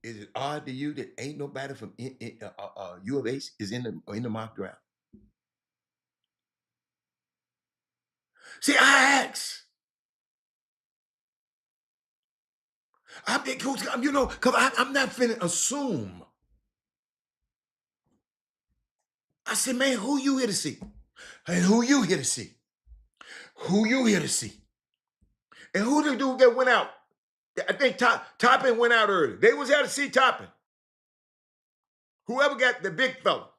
Is it odd to you that ain't nobody from U of H is in the mock draft? See, I asked. Because I'm not finna assume. I said, man, who you here to see? And who you here to see? Who you here to see? And who the dude that went out? I think Toppin went out early. They was there to see Toppin. Whoever got the big fella.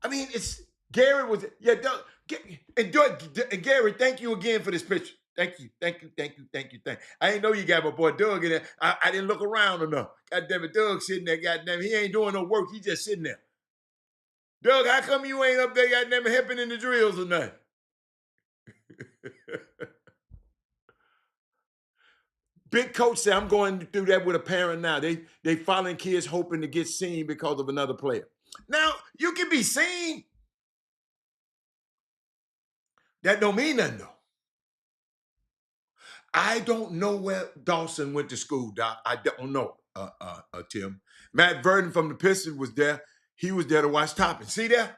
I mean, it's Gary was, yeah, Doug, and Gary, thank you again for this picture. Thank you. I didn't know you got my boy Doug in there. I didn't look around enough. Goddamn it, Doug sitting there, goddamn, he ain't doing no work. He just sitting there. Doug, how come you ain't up there, goddamn, helping in the drills or nothing? Big coach said, I'm going through that with a parent now. They following kids hoping to get seen because of another player. Now, you can be seen. That don't mean nothing, though. I don't know where Dawson went to school, Doc. I don't know, Tim. Matt Verdon from the Pistons was there. He was there to watch Toppin. See there?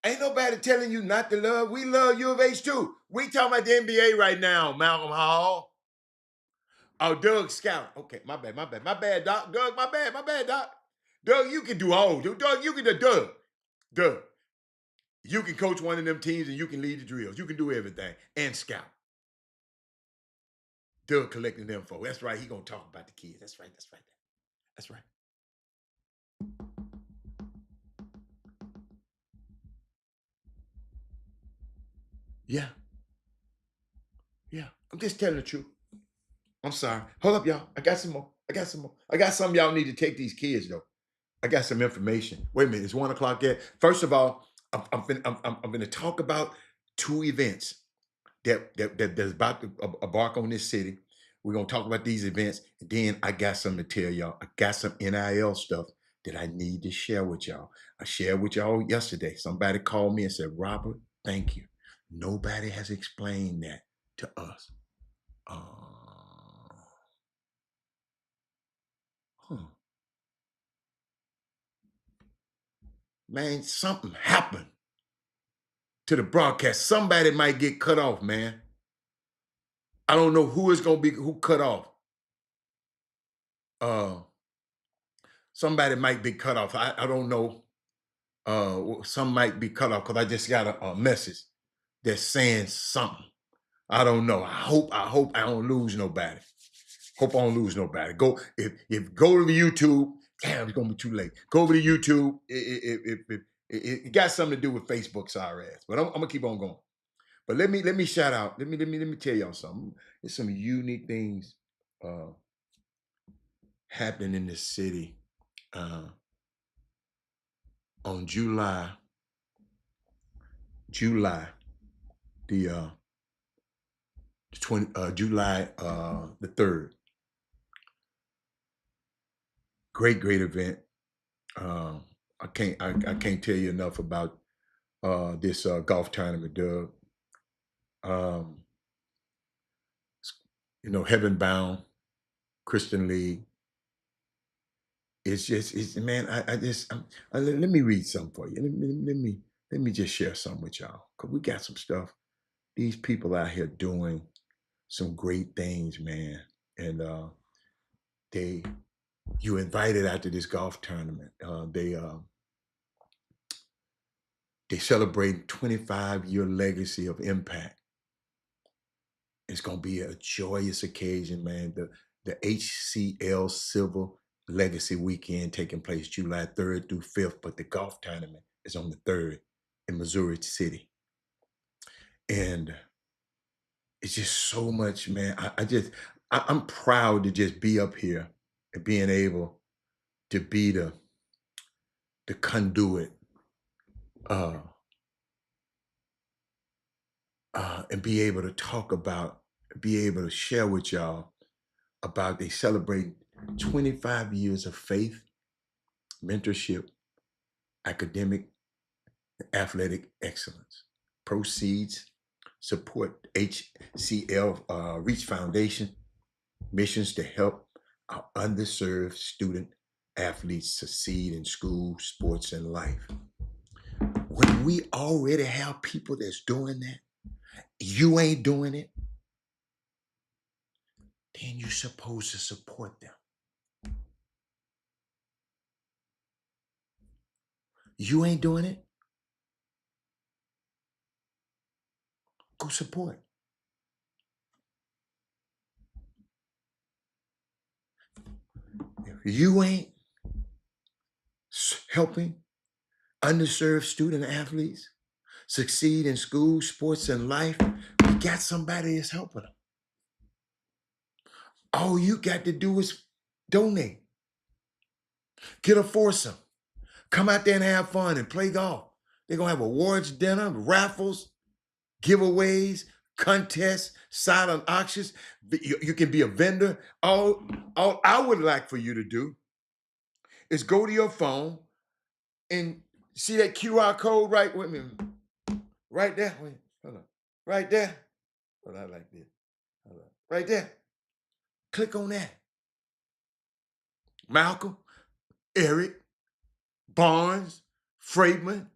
Ain't nobody telling you not to love. We love U of H too. We talking about the NBA right now, Malcolm Hall. Oh, Doug Scout. Okay, my bad, Doc. Doug, my bad, Doc. Doug, you can do all. Doug, you can do Doug. You can coach one of them teams and you can lead the drills. You can do everything and scout. Doug collecting info. That's right. He gonna talk about the kids. That's right. Yeah. I'm just telling the truth. I'm sorry. Hold up, y'all. I got some more. I got some y'all need to take these kids, though. I got some information. Wait a minute. It's 1 o'clock yet. First of all, I'm gonna talk about two events that's about to embark on this city. We're gonna talk about these events, and then I got something to tell y'all. I got some NIL stuff that I need to share with y'all. I shared with y'all yesterday. Somebody called me and said, Robert, thank you. Nobody has explained that to us. Man, something happened to the broadcast. Somebody might get cut off, man. I don't know who is gonna be who cut off. Somebody might be cut off. I don't know. Some might be cut off because I just got a message that's saying something. I don't know. I hope I don't lose nobody. Hope I don't lose nobody. Go if go to the YouTube. Damn, it's gonna be too late. Go over to YouTube. It got something to do with Facebook, sorry ass. But I'm gonna keep on going. But let me shout out. Let me tell y'all something. There's some unique things happening in this city. On July the 3rd. Great event. I can't tell you enough about this golf tournament, Doug. Heaven Bound Christian League. It's man. Let me read something for you. Let me just share something with y'all, because we got some stuff. These people out here doing some great things, man. And you invited out to this golf tournament. They celebrate 25-year legacy of impact. It's gonna be a joyous occasion, man. The HCL Civil Legacy Weekend taking place July 3rd through 5th, but the golf tournament is on the 3rd in Missouri City. And it's just so much, man. I'm proud to just be up here and being able to be the conduit and be able to talk about, be able to share with y'all about they celebrate 25 years of faith, mentorship, academic, and athletic excellence. Proceeds support HCL Reach Foundation missions to help our underserved student athletes succeed in school, sports, and life. When we already have people that's doing that, you ain't doing it, then you're supposed to support them. You ain't doing it, go support. If you ain't helping underserved student athletes succeed in school, sports, and life, we got somebody that's helping them. All you got to do is donate. Get a foursome. Come out there and have fun and play golf. They're going to have awards dinner, raffles, giveaways, contests, silent auctions. You can be a vendor. All I would like for you to do is go to your phone and see that QR code right with me. Right there. Wait, hold on. Right there. Hold on, I like this. Hold on. Right there. Click on that. Malcolm, Eric, Barnes, Freidman,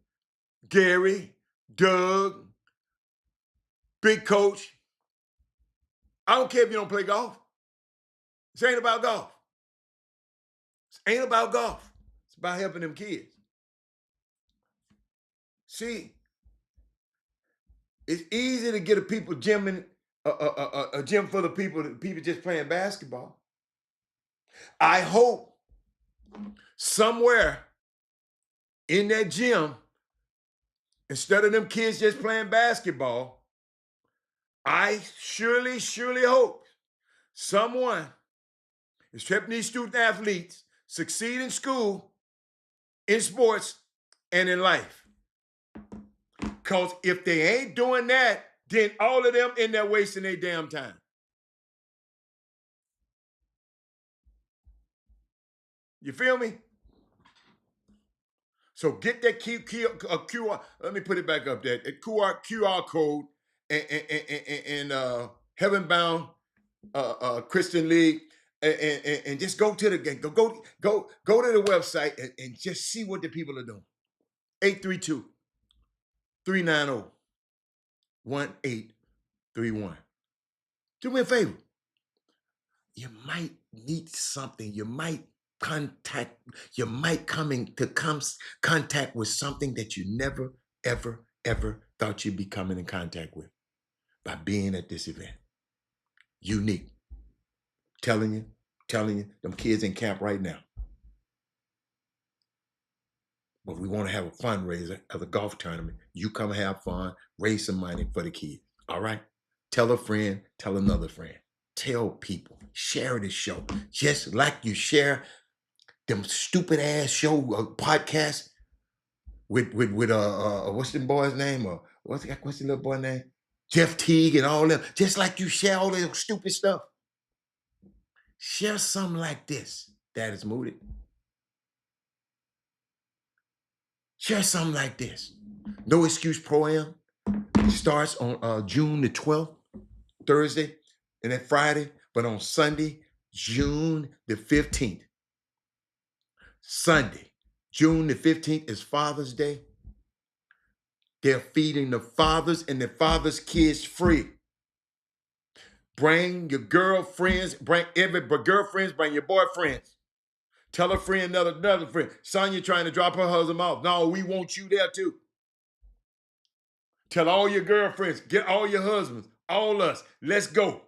Gary, Doug, Big Coach. I don't care if you don't play golf. This ain't about golf. This ain't about golf. It's about helping them kids. See, it's easy to get a people gym in a gym full of people just playing basketball. I hope somewhere in that gym, instead of them kids just playing basketball, I surely hope someone is helping these student athletes succeed in school, in sports, and in life. Because if they ain't doing that, then all of them in there wasting their damn time. You feel me? So get that QR. Let me put it back up there. QR code and Heaven Bound Christian League, and just go to the game. Go to the website and just see what the people are doing. 832-390-1831. Do me a favor. You might need something. You might come into contact with something that you never, ever, ever thought you'd be coming in contact with by being at this event. Unique. Telling you, them kids in camp right now. But we want to have a fundraiser of a golf tournament. You come have fun, raise some money for the kids. All right? Tell a friend, tell another friend. Tell people, share this show. Just like you share them stupid ass show podcasts with what's the boy's name? Or what's the little boy name? Jeff Teague and all them. Just like you share all that stupid stuff. Share something like this. That is mooted. Share something like this. No Excuse Pro-Am starts on June the 12th, Thursday, and then Friday, but on Sunday, June the 15th. Sunday, June the 15th is Father's Day. They're feeding the fathers and the fathers' kids free. Bring your girlfriends, bring your boyfriends. Tell a friend, another friend. Sonya trying to drop her husband off. No, we want you there too. Tell all your girlfriends, get all your husbands, all us. Let's go.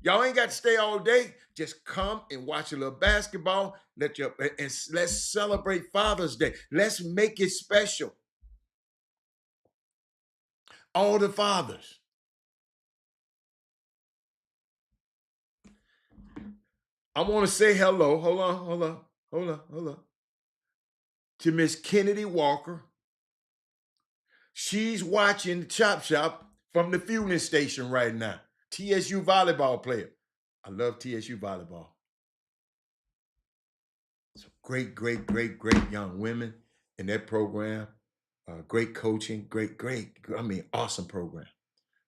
Y'all ain't got to stay all day. Just come and watch a little basketball. And let's celebrate Father's Day. Let's make it special. All the fathers. I want to say hello. Hold on. To Miss Kennedy Walker. She's watching Chop Shop from the fueling station right now. TSU volleyball player. I love TSU volleyball. Some great young women in that program. Great coaching, awesome program.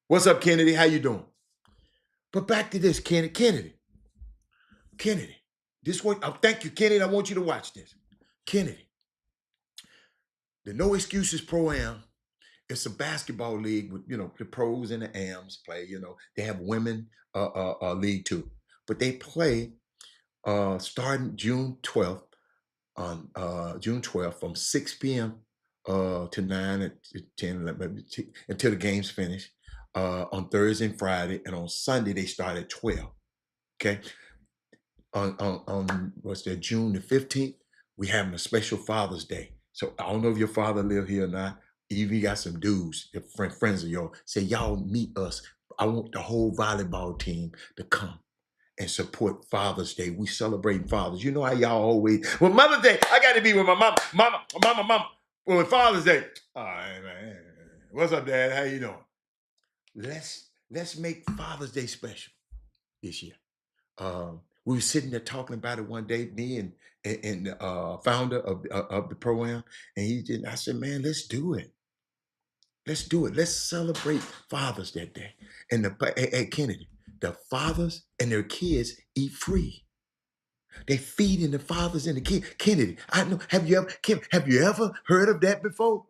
What's up, Kennedy? How you doing? But back to this, Kennedy. This one, thank you, Kennedy. I want you to watch this. Kennedy, the No Excuses Pro-Am, it's a basketball league with, the pros and the AMs play, they have women league too. But they play starting June 12th from 6 p.m. To 9 to 10, 11, until the games finish on Thursday and Friday. And on Sunday, they start at 12. Okay. On what's that, June the 15th, we having a special Father's Day. So I don't know if your father live here or not. Even you got some dudes, friends of yours, say, y'all meet us. I want the whole volleyball team to come and support Father's Day. We celebrate fathers. You know how y'all always, well, Mother's Day, I got to be with my mama. Well, with Father's Day, all right, man. What's up, Dad? How you doing? Let's make Father's Day special this year. We were sitting there talking about it one day, me and the founder of the program, and I said, man, let's do it. Let's do it. Let's celebrate fathers that day. And at Kennedy, the fathers and their kids eat free. They feeding the fathers and the kids. Kennedy, I know. Have you ever heard of that before?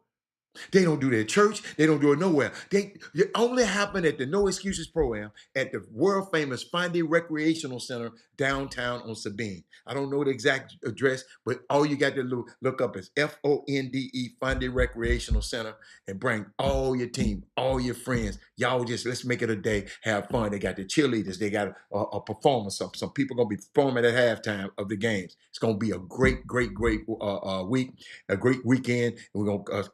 They don't do that at church. They don't do it nowhere. It only happened at the No Excuses Pro-Am at the world famous Fondy Recreational Center downtown on Sabine. I don't know the exact address, but all you got to look up is FONDE Fondy Recreational Center and bring all your team, all your friends. Y'all just, let's make it a day, have fun. They got the cheerleaders. They got a performance. Some people going to be performing at halftime of the games. It's going to be a great week, a great weekend. And we're going to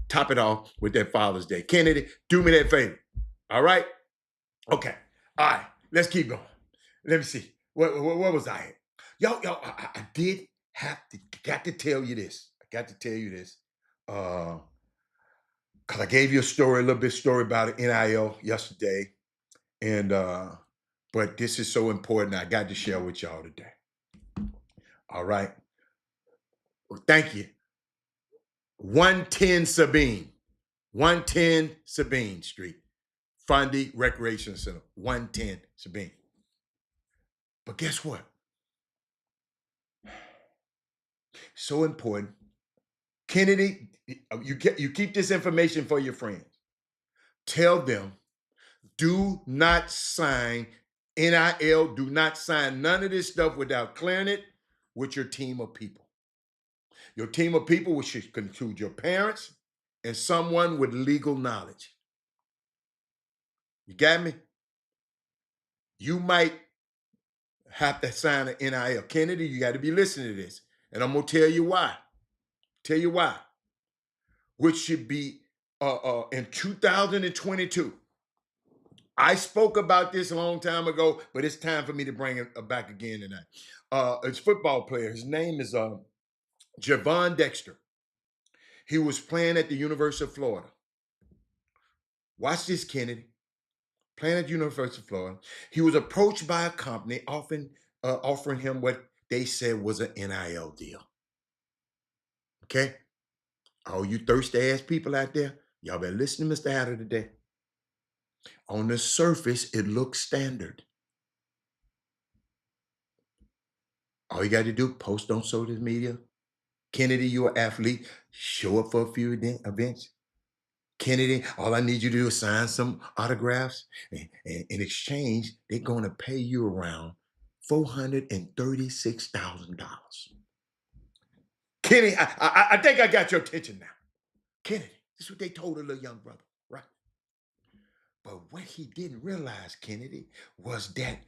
top it off with that Father's Day. Kennedy, do me that favor. All right? Okay. All right. Let's keep going. Let me see. Where was I at? Y'all, I did got to tell you this. I got to tell you this. because I gave you a little bit story about an NIL yesterday, and but this is so important. I got to share with y'all today. All right. Well, thank you. 110 Sabine. 110 Sabine Street. Fondy Recreation Center. 110 Sabine. But guess what? So important. Kennedy, you keep this information for your friends. Tell them, do not sign NIL, do not sign none of this stuff without clearing it with your team of people. Your team of people, which should include your parents and someone with legal knowledge. You got me? You might have to sign an NIL. Kennedy, you got to be listening to this. And I'm going to tell you why. Tell you why. Which should be in 2022. I spoke about this a long time ago, but it's time for me to bring it back again tonight. It's a football player. His name is Javon Dexter. He was playing at the University of Florida. Watch this, Kennedy. Playing at the University of Florida. He was approached by a company offering him what they said was an NIL deal. Okay? All you thirsty-ass people out there, y'all better listen to Mr. Hatter today. On the surface, it looks standard. All you got to do, post on social media. Kennedy, you're an athlete. Show up for a few events. Kennedy, all I need you to do is sign some autographs. And in exchange, they're going to pay you around $436,000. Kennedy, I think I got your attention now. Kennedy, this is what they told a little young brother, right? But what he didn't realize, Kennedy, was that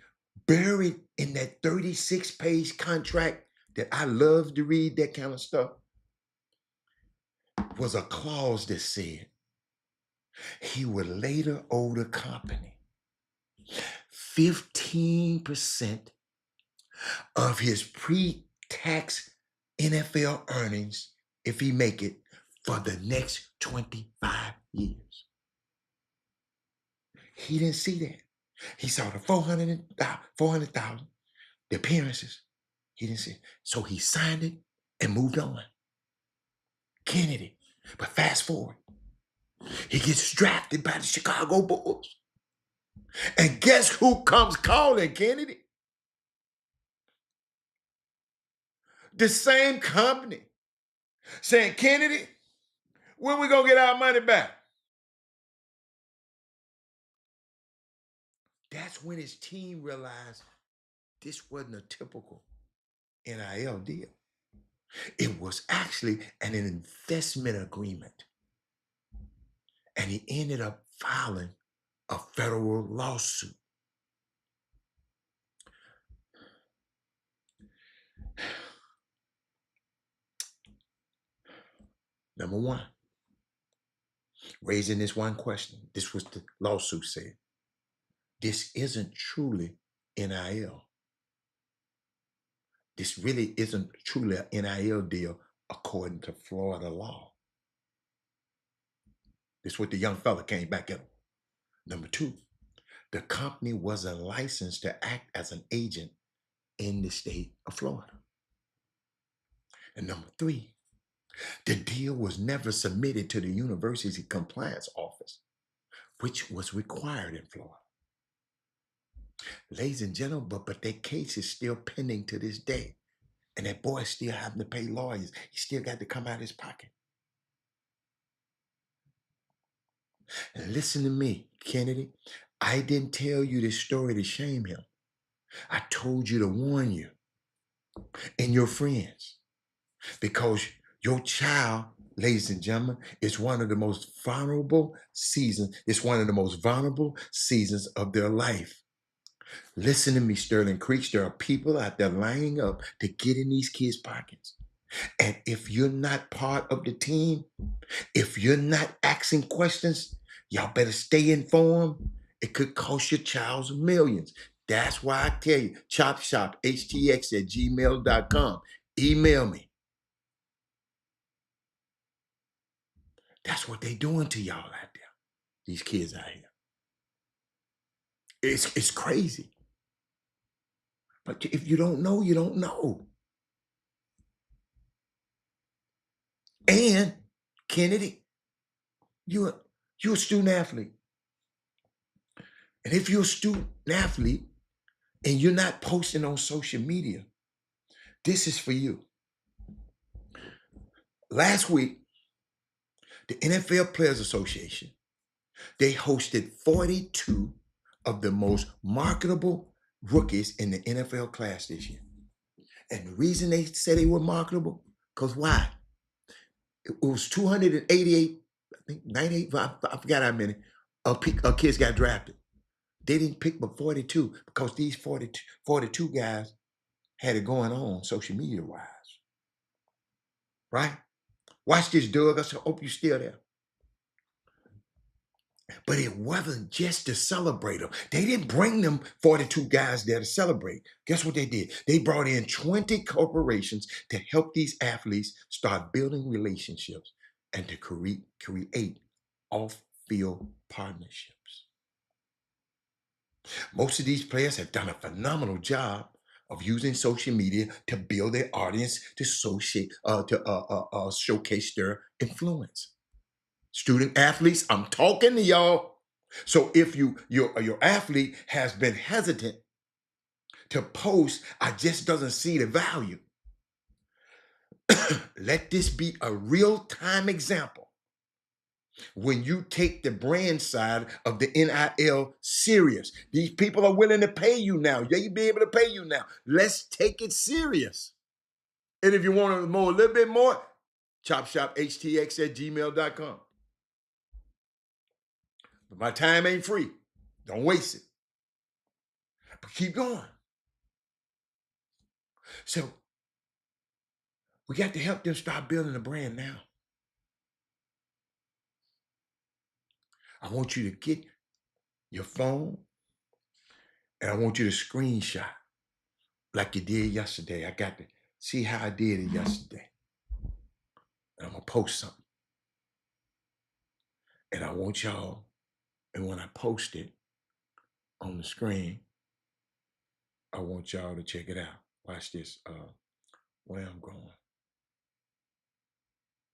buried in that 36-page contract that I love to read that kind of stuff was a clause that said he would later owe the company 15% of his pre-tax NFL earnings if he make it for the next 25 years. He didn't see that. He saw the 400,000, the appearances. He didn't see it. So he signed it and moved on. Kennedy. But fast forward. He gets drafted by the Chicago Bulls. And guess who comes calling Kennedy? The same company. Saying, Kennedy, when we gonna get our money back? That's when his team realized this wasn't a typical NIL deal. It was actually an investment agreement. And he ended up filing a federal lawsuit. Number one, raising this one question. This was the lawsuit said. This isn't truly NIL. This really isn't truly an NIL deal according to Florida law. This is what the young fella came back at him. Number two, the company wasn't licensed to act as an agent in the state of Florida. And number three, the deal was never submitted to the university compliance office, which was required in Florida. Ladies and gentlemen, but that case is still pending to this day. And that boy still having to pay lawyers. He still got to come out of his pocket. And listen to me, Kennedy. I didn't tell you this story to shame him. I told you to warn you and your friends. Because your child, ladies and gentlemen, is one of the most vulnerable seasons. It's one of the most vulnerable seasons of their life. Listen to me, Sterling Creeks. There are people out there lining up to get in these kids' pockets. And if you're not part of the team, if you're not asking questions, y'all better stay informed. It could cost your child millions. That's why I tell you, Chop Shop Htx at gmail.com. Email me. That's what they doing to y'all out there. These kids out here. It's crazy. But if you don't know, you don't know. And Kennedy, you're a student athlete. And if you're a student athlete and you're not posting on social media, this is for you. Last week, the NFL Players Association, they hosted 42 of the most marketable rookies in the NFL class this year. And the reason they said they were marketable, because why? It was 288, I think 98, I forgot how many kids got drafted. They didn't pick but 42 because these 42 guys had it going on social media wise. Right? Watch this, Doug. I hope you're still there. But it wasn't just to celebrate them. They didn't bring them 42 guys there to celebrate. Guess what they did? They brought in 20 corporations to help these athletes start building relationships and to create off-field partnerships. Most of these players have done a phenomenal job of using social media to build their audience, to showcase their influence. Student athletes, I'm talking to y'all. So if your athlete has been hesitant to post, I just doesn't see the value. Let this be a real-time example. When you take the brand side of the NIL serious, these people are willing to pay you now. They be able to pay you now. Let's take it serious. And if you want to know a little bit more, Chop Shop Htx at gmail.com. But my time ain't free. Don't waste it. But keep going. So we got to help them start building a brand now. I want you to get your phone and I want you to screenshot like you did yesterday. I got to see how I did it yesterday. And I'm going to post something. And I want y'all, and when I post it on the screen, I want y'all to check it out. Watch this. Where I'm going.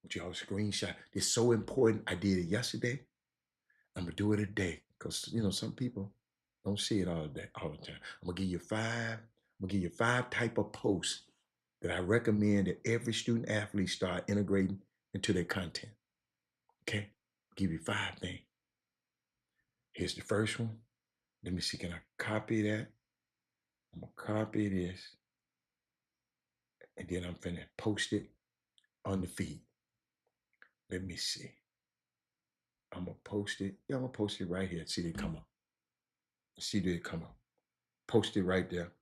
I want y'all to screenshot. It's so important. I did it yesterday. I'm going to do it today. Because, some people don't see it all the time. I'm going to give you five type of posts that I recommend that every student athlete start integrating into their content. Okay? I'll give you 5 things. Here's the first one. Let me see, can I copy that? I'm going to copy this. And then I'm finna post it on the feed. Let me see. I'm going to post it. Yeah, I'm going to post it right here. See, they come up. See, they come up. Post it right there.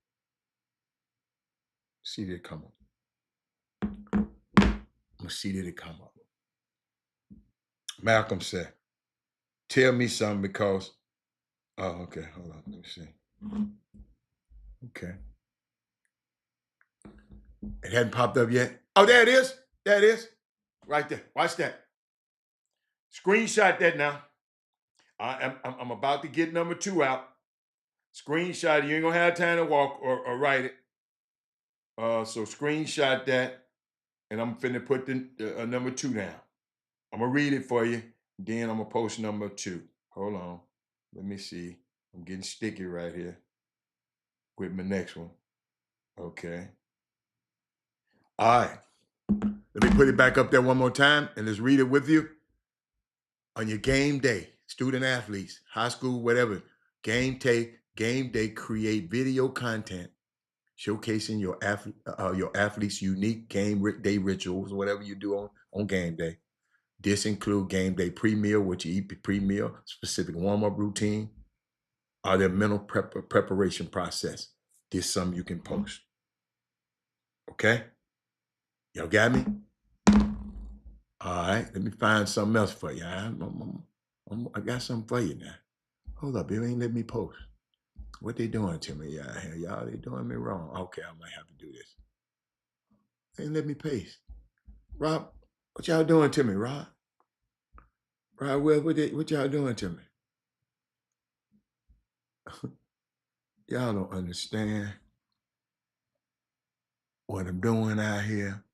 See, they come up. I'm going to see that it come up. Malcolm said, tell me something because, oh, okay, hold on, let me see. Okay. It hadn't popped up yet. Oh, there it is. There it is. Right there. Watch that. Screenshot that now. I'm about to get number 2 out. Screenshot it. You ain't going to have time to walk or write it. So screenshot that. And I'm finna put the number 2 down. I'm going to read it for you. Then I'm going to post number 2. Hold on. Let me see. I'm getting sticky right here with my next one. Okay. All right. Let me put it back up there one more time and let's read it with you. On your game day, student athletes, high school, whatever, game day, create video content showcasing your athletes' unique game day rituals, whatever you do on game day. This include game day pre-meal, what you eat pre-meal, specific warm-up routine, or their mental preparation process. This is something you can post. Okay? Y'all got me? All right, let me find something else for you. I got something for you now. Hold up, you ain't let me post. What they doing to me? Y'all, they doing me wrong. Okay, I might have to do this. They ain't let me paste. Rob, what y'all doing to me, Rob? Right, well, what y'all doing to me? Y'all don't understand what I'm doing out here.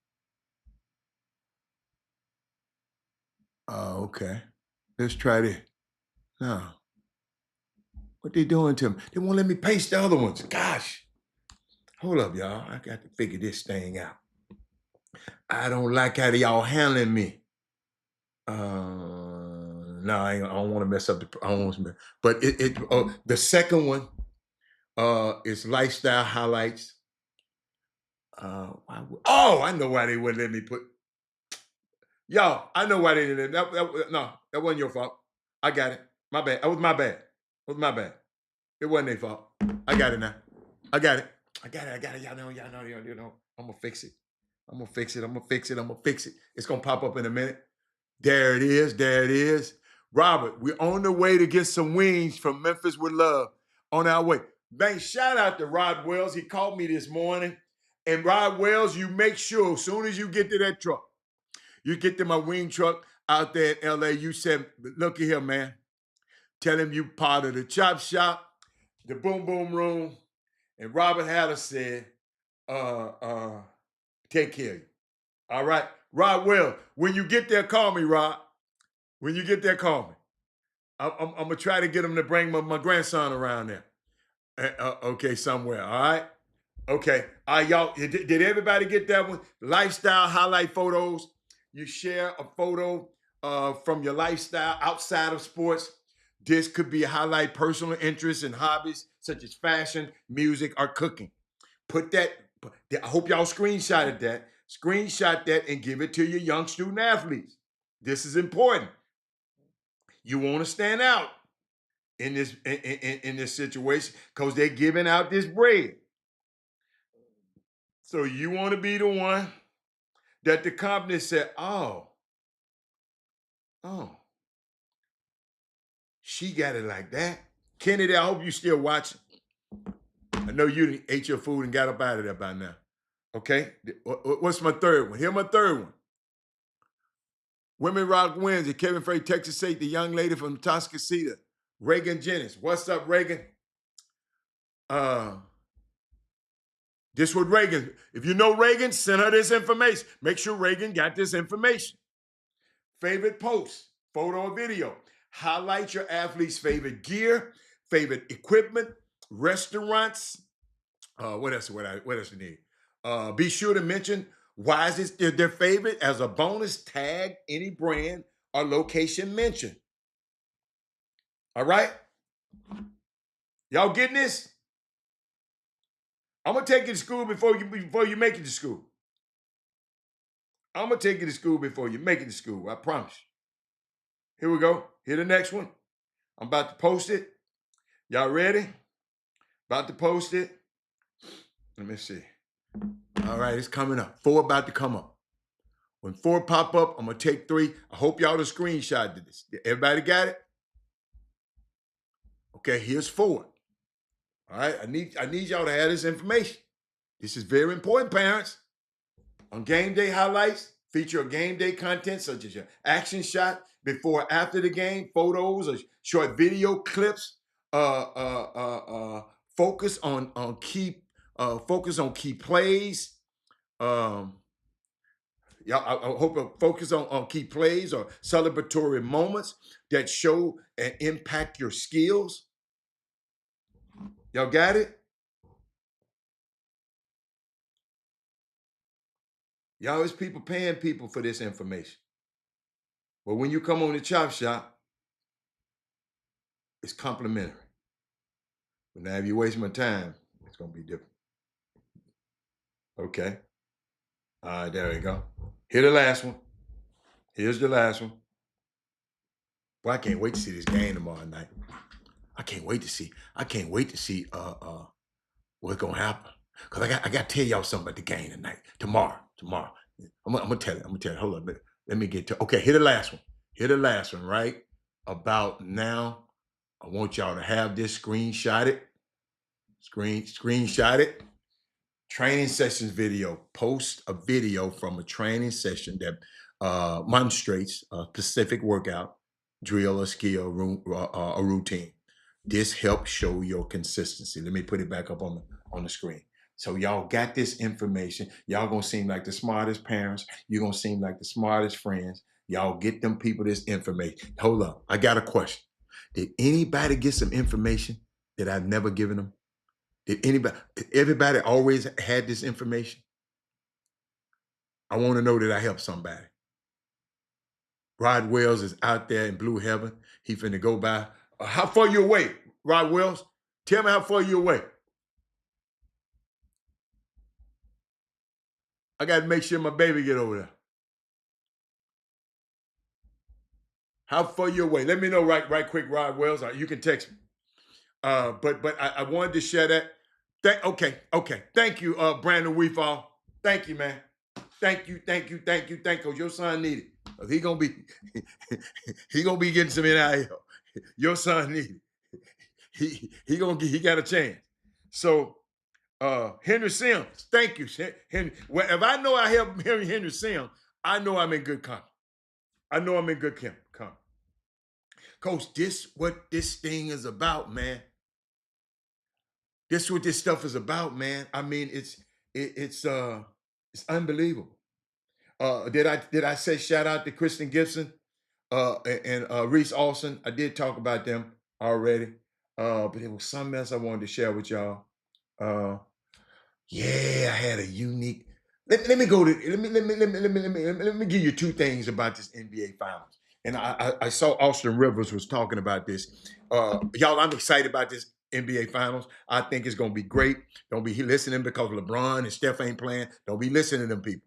Oh, okay. Let's try this. No. What they doing to me? They won't let me paste the other ones. Gosh. Hold up, y'all. I got to figure this thing out. I don't like how y'all handling me. No, I don't want to mess up I don't want to mess. But the second one is lifestyle highlights. Oh, I know why they wouldn't let me put. Y'all, I know why they didn't. No, that wasn't your fault. I got it. My bad. That was my bad. It was my bad. It wasn't their fault. I got it now. I got it. I got it. Y'all know. I'm gonna fix it. I'm gonna fix it. It's gonna pop up in a minute. There it is. Robert, we're on the way to get some wings from Memphis with Love. On our way. Man, shout out to Rod Wells. He called me this morning. And Rod Wells, you make sure as soon as you get to that truck, you get to my wing truck out there in LA, you said, look here, man. Tell him you part of the Chop Shop, the Boom Boom Room, and Robert Hatter said, take care of you. All right? Rod Wells, when you get there, call me, Rod. When you get there, call me. I'm going to try to get him to bring my grandson around there. Okay, somewhere, all right? Okay, all right, y'all, did everybody get that one? Lifestyle highlight photos. You share a photo from your lifestyle outside of sports. This could be a highlight personal interests and hobbies such as fashion, music, or cooking. Put that, I hope y'all screenshotted that. Screenshot that and give it to your young student athletes. This is important. You want to stand out in this situation because they're giving out this bread. So you want to be the one that the company said, oh, she got it like that. Kennedy, I hope you still watching. I know you ate your food and got up out of there by now. Okay? What's my third one? Here's my third one. Women Rock Wednesday. Kevin Frey, Texas State, the young lady from Toscasita. Reagan Jennings. What's up, Reagan? This what Reagan. If you know Reagan, send her this information. Make sure Reagan got this information. Favorite posts, photo or video. Highlight your athlete's favorite gear, favorite equipment, restaurants. What else you need? Be sure to mention why is this their favorite. As a bonus, tag any brand or location mentioned. All right? Y'all getting this? I'm gonna take you to school before you make it to school. I'm gonna take you to school before you make it to school. I promise you. Here we go. Here the next one. I'm about to post it. Y'all ready? About to post it. Let me see. All right, it's coming up. 4 about to come up. When 4 pop up, I'm gonna take 3. I hope y'all have screenshotted this. Everybody got it? Okay, here's 4. All right, I need y'all to have this information. This is very important, parents. On game day highlights, feature game day content such as your action shot before, after the game, photos or short video clips. Focus on key plays. Y'all, I hope I focus on key plays or celebratory moments that show and impact your skills. Y'all got it? Y'all, is people paying people for this information. But when you come on the Chop Shop, it's complimentary. But now if you waste my time, it's going to be different. Okay. All right, there we go. Here's the last one. Here's the last one. Boy, I can't wait to see this game tomorrow night. I can't wait to see what's going to happen. Because I got to tell y'all something about the game tonight. Tomorrow. I'm going to tell you. Hold on. Let me get to. Okay, here the last one. Here the last one, right? About now. I want y'all to have this screenshotted. Screenshot it. Training sessions video. Post a video from a training session that demonstrates a specific workout drill, a skill, a routine. This helps show your consistency. Let me put it back up on the screen. So y'all got this information. Y'all gonna seem like the smartest parents. You're gonna seem like the smartest friends. Y'all get them people this information. Hold up, I got a question. Did anybody get some information that I've never given them? Did everybody always had this information? I want to know that I helped somebody. Rod Wells is out there in blue heaven. He finna go by. How far you away, Rod Wells? Tell me how far you away. I got to make sure my baby get over there. How far you away? Let me know right quick, Rod Wells. You can text me. But I wanted to share that. Okay. Thank you, Brandon Weefall. Thank you, man. Thank you. Cause your son need it. He gonna be getting some NIL. Your son need it. He got a chance. So Henry Sims, thank you. Henry. Well, if I know I help Henry Sims, I know I'm in good company. Coach, this what this thing is about, man. This what this stuff is about, man. I mean, it's unbelievable. Did I say shout out to Kristen Gibson and Reese Olson? I did talk about them already. But there was something else I wanted to share with y'all. Yeah, I had a unique. Let me go to let me give you two things about this NBA Finals. And I saw Austin Rivers was talking about this. Y'all, I'm excited about this NBA Finals. I think it's gonna be great. Don't be listening because LeBron and Steph ain't playing. Don't be listening to them people.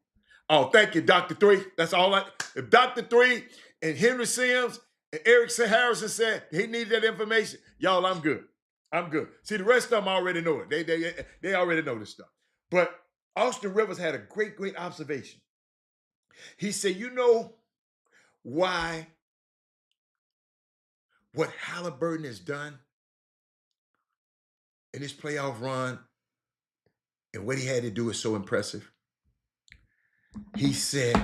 Oh, thank you, Dr. Three. That's all if Dr. Three and Henry Sims and Eric Harrison said he needed that information. Y'all, I'm good. See, the rest of them already know it. They already know this stuff. But Austin Rivers had a great observation. He said, you know why what Halliburton has done in this playoff run and what he had to do is so impressive? He said,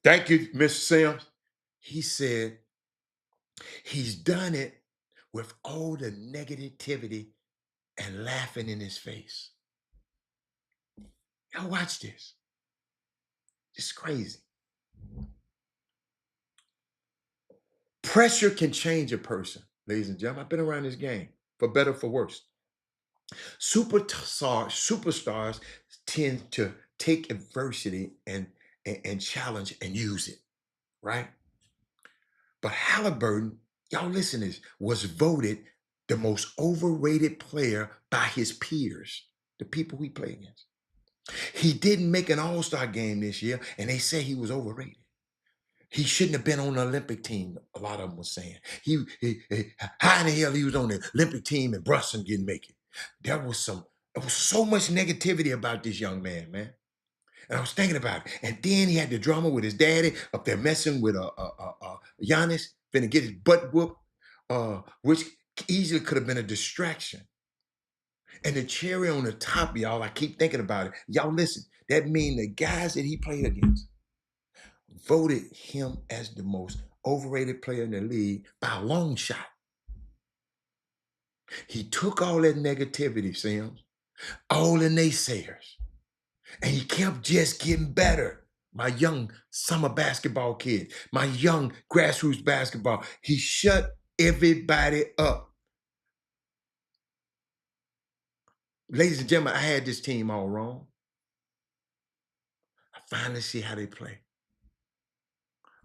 thank you, Mr. Sims. He said, he's done it with all the negativity and laughing in his face. Y'all watch this. It's crazy. Pressure can change a person, ladies and gentlemen. I've been around this game, for better, for worse. Superstars tend to take adversity and challenge and use it, right? But Halliburton, y'all listen to this, was voted the most overrated player by his peers, the people we play against. He didn't make an all-star game this year, and they say he was overrated. He shouldn't have been on the Olympic team, a lot of them were saying. How in the hell he was on the Olympic team and Brunson didn't make it? There was so much negativity about this young man, man. And I was thinking about it. And then he had the drama with his daddy up there messing with Giannis, finna get his butt whooped, which easily could have been a distraction. And the cherry on the top, y'all, I keep thinking about it. Y'all listen, that means the guys that he played against voted him as the most overrated player in the league by a long shot. He took all that negativity, Sims, all the naysayers, and he kept just getting better. My young summer basketball kid, my young grassroots basketball, he shut everybody up. Ladies and gentlemen, I had this team all wrong. I finally see how they play.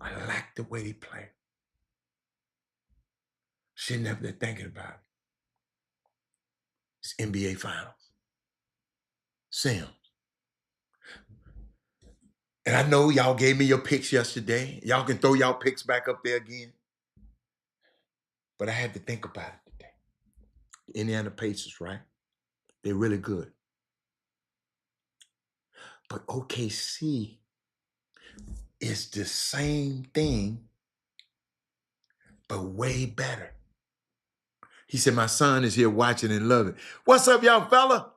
I like the way they play. Sitting up there thinking about it. It's NBA Finals. Sims. And I know y'all gave me your picks yesterday. Y'all can throw y'all picks back up there again. But I had to think about it today. The Indiana Pacers, right? They're really good. But OKC is the same thing, but way better. He said, my son is here watching and loving. What's up, y'all fella?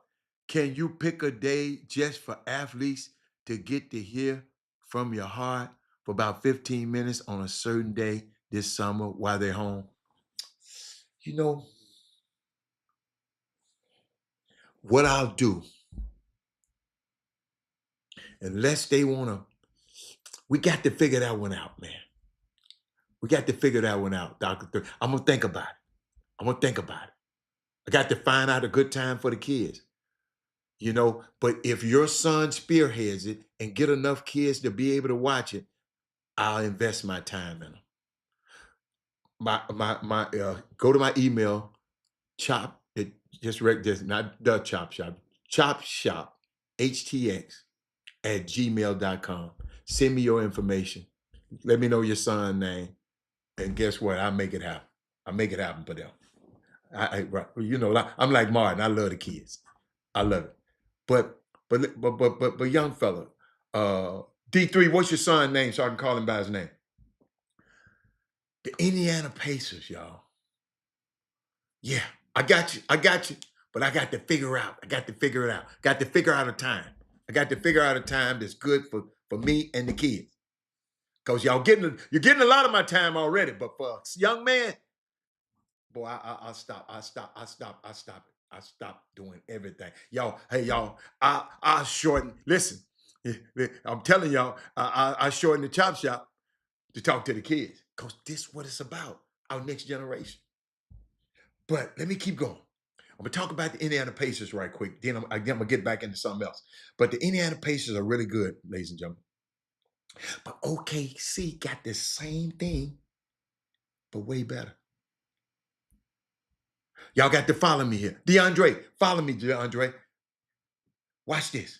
Can you pick a day just for athletes to get to hear from your heart for about 15 minutes on a certain day this summer while they're home, you know, what I'll do, unless they want to, we got to figure that one out, man. We got to figure that one out, Dr. I'm going to think about it. I'm going to think about it. I got to find out a good time for the kids, you know. But if your son spearheads it and get enough kids to be able to watch it, I'll invest my time in them. Go to my email, chop it just not the chop shop, chop shop htx at gmail.com. Send me your information. Let me know your son's name. And guess what? I'll make it happen. I'll make it happen for them. You know, I'm like Martin. I love the kids. I love it. But young fella, D3, what's your son's name so I can call him by his name? The Indiana Pacers, y'all. Yeah, I got you. But I got to figure out. Got to figure out a time. I got to figure out a time that's good for me and the kids. Because you're getting a lot of my time already. But for a young man, boy, I'll stop. I stop doing everything. Y'all, hey, y'all, I shorten. Listen, I'm telling y'all, I shorten the chop shop to talk to the kids. Because this is what it's about, our next generation. But let me keep going. I'm going to talk about the Indiana Pacers right quick. Then I'm going to get back into something else. But the Indiana Pacers are really good, ladies and gentlemen. But OKC got the same thing, but way better. Y'all got to follow me here. DeAndre, follow me, DeAndre. Watch this.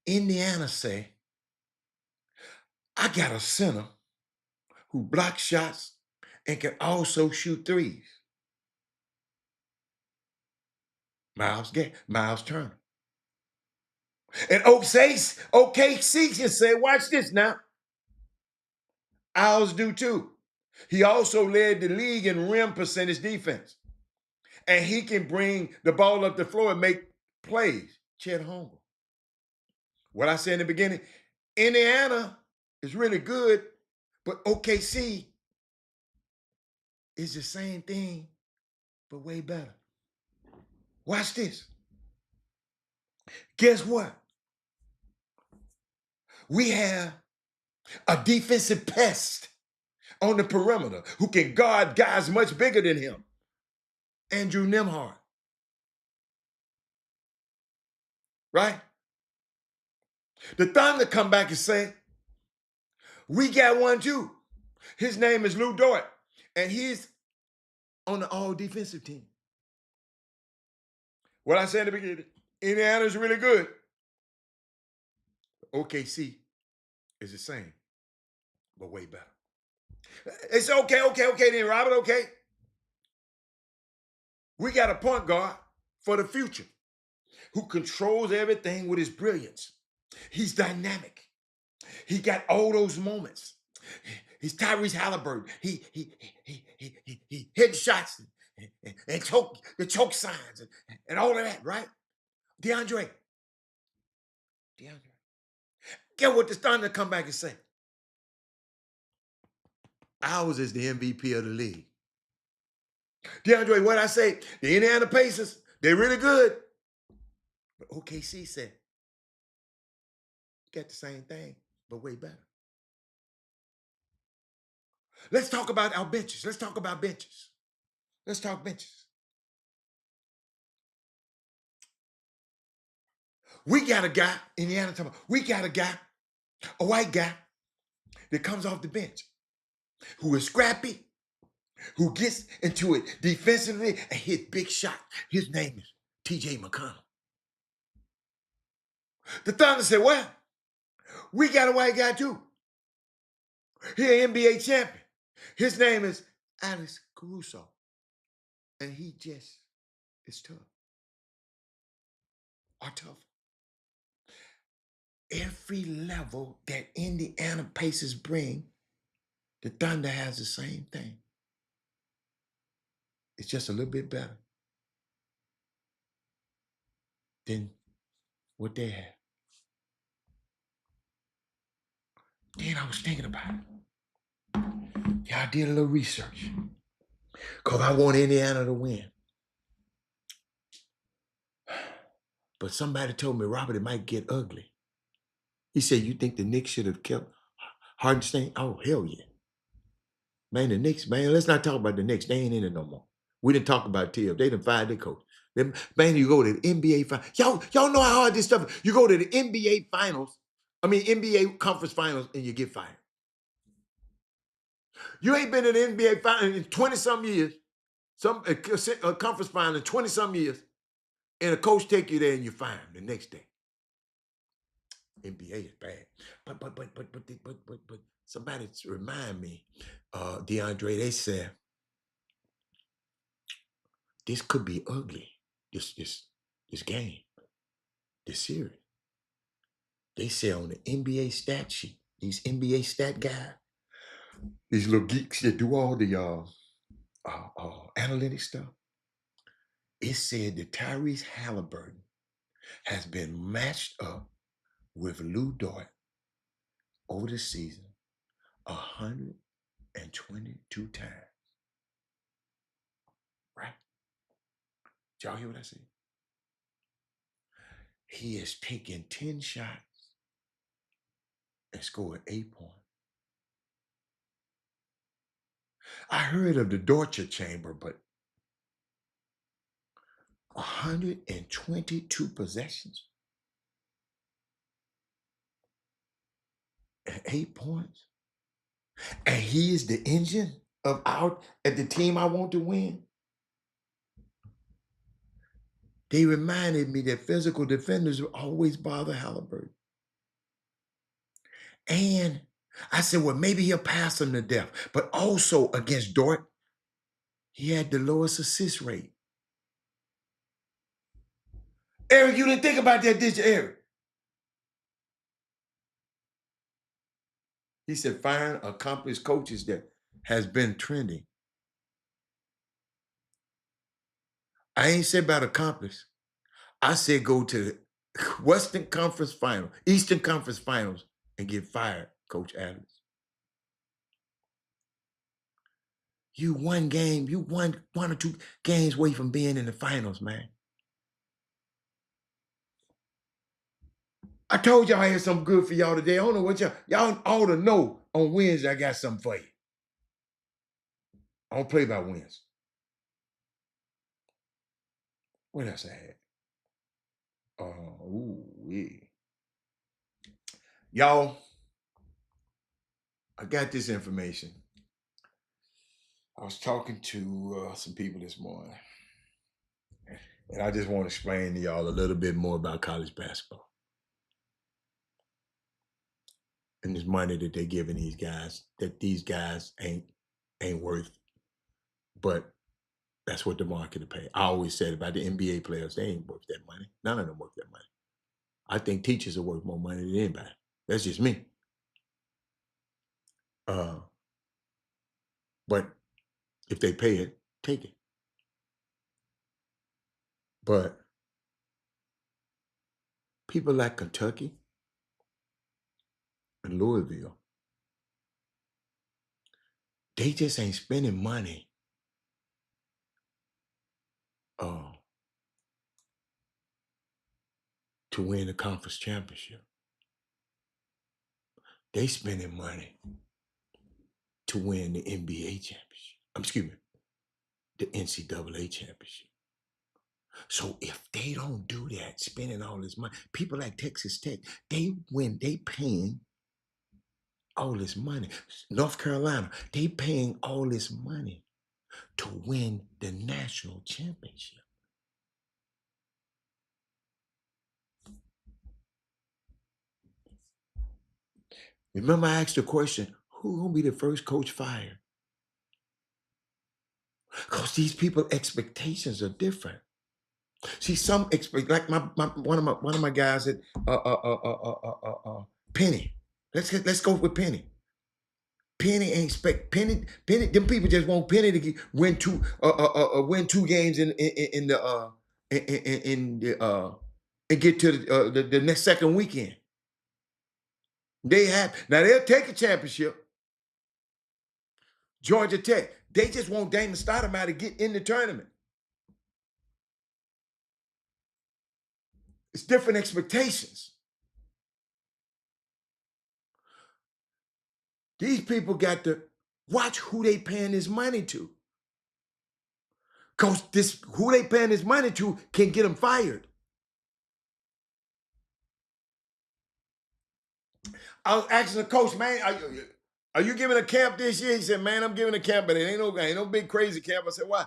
Indiana say, I got a center who blocks shots and can also shoot threes. Miles Turner. And OKC can say, watch this now. Ours do too. He also led the league in rim percentage defense. And he can bring the ball up the floor and make plays. Chet Holmgren. What I said in the beginning, Indiana is really good, but OKC is the same thing, but way better. Watch this. Guess what? We have a defensive pest on the perimeter who can guard guys much bigger than him. Andrew Nembhard. Right? The Thunder come back and say, we got one too. His name is Lou Dort, and he's on the all-defensive team. What I said in the beginning, Indiana's really good. OKC is the same, but way better. It's okay then, Robert, okay? We got a point guard for the future who controls everything with his brilliance. He's dynamic. He got all those moments. He's Tyrese Halliburton. He hit shots and choke signs and all of that, right? DeAndre. Get what the Thunder come back and say. Ours is the MVP of the league. DeAndre, what I say? The Indiana Pacers, they're really good. But OKC said, got the same thing, but way better. Let's talk about our benches. Let's talk benches. We got a guy, Indiana, we got a guy, a white guy that comes off the bench who is scrappy, who gets into it defensively and hit big shots. His name is TJ McConnell. The Thunder said, well, we got a white guy too. He's an NBA champion. His name is Alex Caruso. And he just is tough. Or tough. Every level that Indiana Pacers bring, the Thunder has the same thing. It's just a little bit better than what they have. Then I was thinking about it. Yeah, I did a little research. Because I want Indiana to win. But somebody told me, Robert, it might get ugly. He said, you think the Knicks should have kept Hardenstein? Oh, hell yeah. Man, the Knicks, man, let's not talk about the Knicks. They ain't in it no more. We didn't talk about TF. They done fired their coach. Man, you go to the NBA finals. Y'all know how hard this stuff is. You go to the NBA finals, NBA conference finals, and you get fired. You ain't been in the NBA finals in 20-some years, a conference final in 20-some years, and a coach take you there and you fire him the next day. NBA is bad. But somebody remind me, DeAndre, they said, this could be ugly, this game, this series. They say on the NBA stat sheet, these NBA stat guys, these little geeks that do all the analytics stuff, it said that Tyrese Halliburton has been matched up with Lou Dort over the season 122 times. Right? Did y'all hear what I said? He has taken 10 shots and scored 8 points. I heard of the torture chamber, but 122 possessions and 8 points. And he is the engine of the team I want to win. They reminded me that physical defenders always bother Halliburton. And I said, well, maybe he'll pass him to death. But also against Dort, he had the lowest assist rate. Eric, you didn't think about that, did you, Eric? He said, find accomplished coaches that has been trending. I ain't said about accomplished. I said go to the Western Conference Finals, Eastern Conference Finals, and get fired, Coach Adams. You one or two games away from being in the finals, man. I told y'all I had something good for y'all today. I don't know what y'all ought to know on Wednesday. I got something for you. I don't play by wins. What else I had? Y'all, I got this information. I was talking to some people this morning, and I just want to explain to y'all a little bit more about college basketball and this money that they're giving these guys that these guys ain't worth, but that's what the market will pay. I always said about the NBA players, they ain't worth that money. None of them worth that money. I think teachers are worth more money than anybody. That's just me. But if they pay it, take it. But people like Kentucky and Louisville, they just ain't spending money to win the conference championship. They spending money to win the NBA championship. The NCAA championship. So if they don't do that, spending all this money, people like Texas Tech, they paying all this money. North Carolina, they paying all this money to win the national championship. Remember I asked the question, who gonna be the first coach fired? Because these people's expectations are different. See, some expect like one of my guys at Penny. Let's go with Penny. Penny ain't Penny. Them people just want Penny to win two games and get to the next second weekend. They have. Now they'll take a championship. Georgia Tech, they just want Damon Stoudemire to get in the tournament. It's different expectations. These people got to watch who they paying this money to. Because who they paying this money to can get them fired. I was asking the coach, man, are you giving a camp this year? He said, man, I'm giving a camp, but it ain't no big crazy camp. I said, why?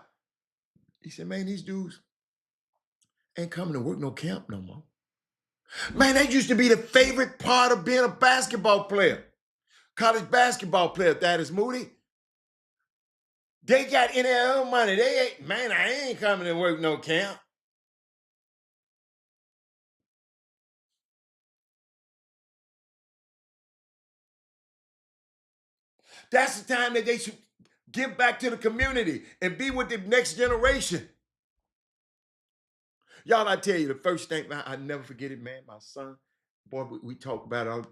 He said, man, these dudes ain't coming to work no camp no more. Man, that used to be the favorite part of being a basketball player. College basketball player, Thaddeus Moody. They got NIL money. They ain't, man, I ain't coming to work no camp. That's the time that they should give back to the community and be with the next generation. Y'all, I tell you, the first thing, I never forget it, man. My son, boy, we talk about it.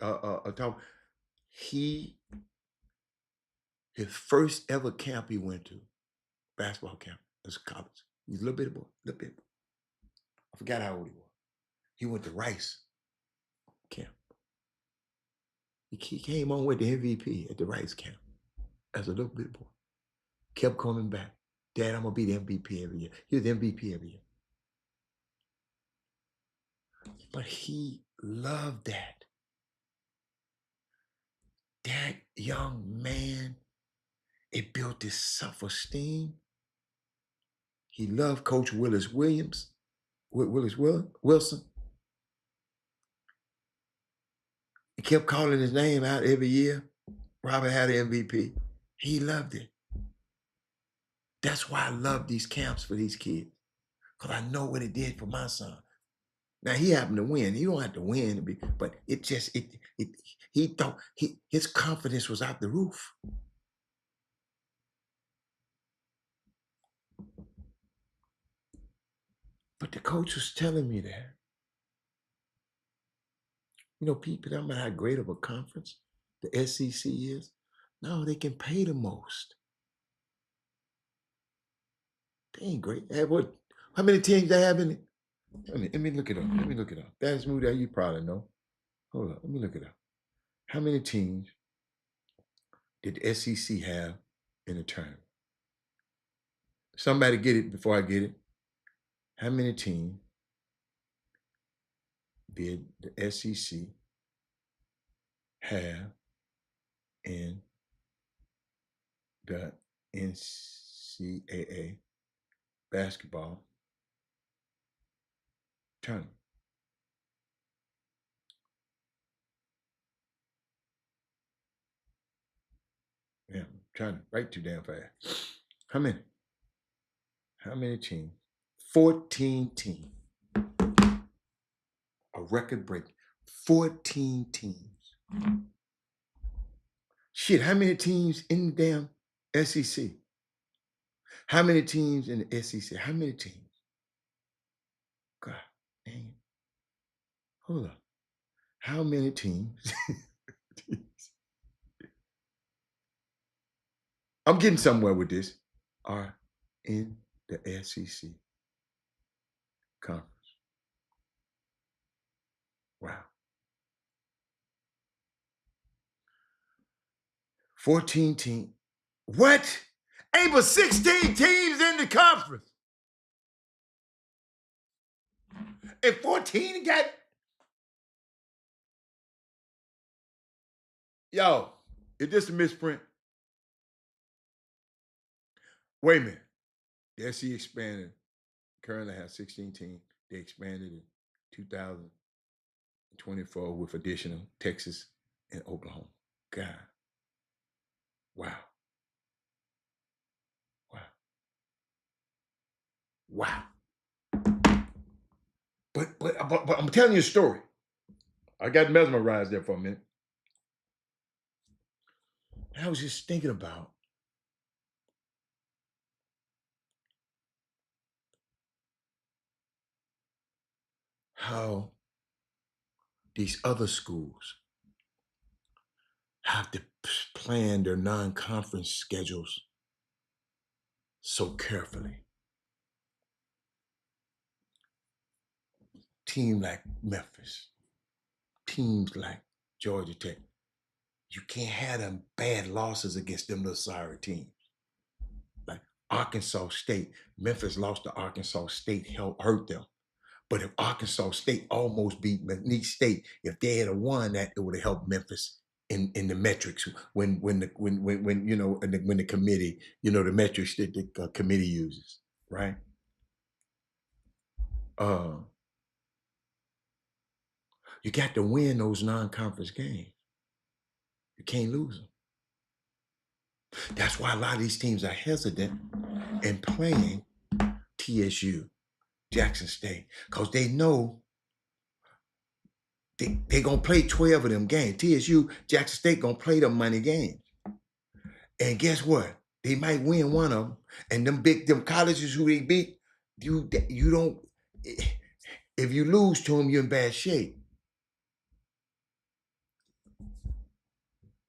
His first ever camp he went to, basketball camp, was college. He was a little bit boy, little bit. I forgot how old he was. He went to Rice camp. He came on with the MVP at the Rice camp as a little bit boy. Kept coming back. Dad, I'm going to be the MVP every year. He was the MVP every year. But he loved that. That young man, it built his self-esteem. He loved Coach Wilson. He kept calling his name out every year. Robert had an MVP. He loved it. That's why I love these camps for these kids. Because I know what it did for my son. Now he happened to win. He don't have to win, but it just he thought his confidence was out the roof. But the coach was telling me that. You know, people talking about how great of a conference the SEC is. No, they can pay the most. They ain't great. How many teams they have in it? Let me look it up. That's movie that you probably know. Hold on, let me look it up. How many teams did the SEC have in the tournament? Somebody get it before I get it. How many teams did the SEC have in the NCAA basketball tournament? Yeah, I'm trying to write too damn fast. How many? How many teams? 14 teams. A record break. 14 teams. Shit, how many teams in the damn SEC? How many teams in the SEC? How many teams? God dang. Hold on. How many teams? I'm getting somewhere with this. Are in the SEC conference. Wow. 14 teams. What? Able 16 teams in the conference. And 14 got. Yo, is this a misprint? Wait a minute. The SEC expanded. Currently has 16 teams. They expanded in 2024 with additional Texas and Oklahoma. God. Wow. Wow. Wow. But I'm telling you a story. I got mesmerized there for a minute. I was just thinking about how these other schools have to plan their non-conference schedules so carefully. Team like Memphis, teams like Georgia Tech, you can't have them bad losses against them little sorry teams. Like Arkansas State, Memphis lost to Arkansas State, hurt them. But if Arkansas State almost beat McNeese State, if they had won that, it would have helped Memphis in the metrics when the committee, the metrics that the committee uses, right? You got to win those non-conference games. You can't lose them. That's why a lot of these teams are hesitant in playing TSU, Jackson State, because they know they're going to play 12 of them games. TSU, Jackson State going to play them money games. And guess what? They might win one of them. And them colleges who they beat, you don't, if you lose to them, you're in bad shape.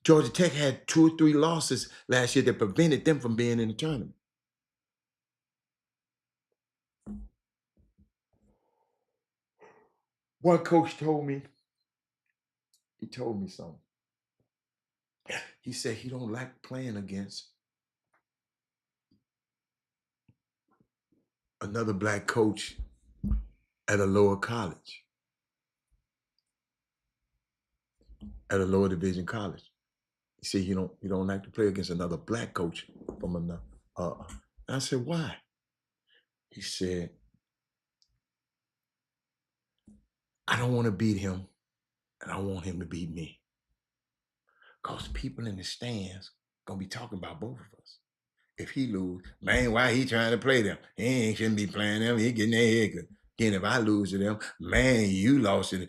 Georgia Tech had 2 or 3 losses last year that prevented them from being in the tournament. One coach told me something. He said he don't like playing against another black coach at a lower college, at a lower division college. He said you don't like to play against another black coach from another. I said, why? He said, I don't want to beat him, and I want him to beat me. Because people in the stands gonna be talking about both of us. If he lose, man, why he trying to play them? He shouldn't be playing them. He getting their head good. Then if I lose to them, man, you lost to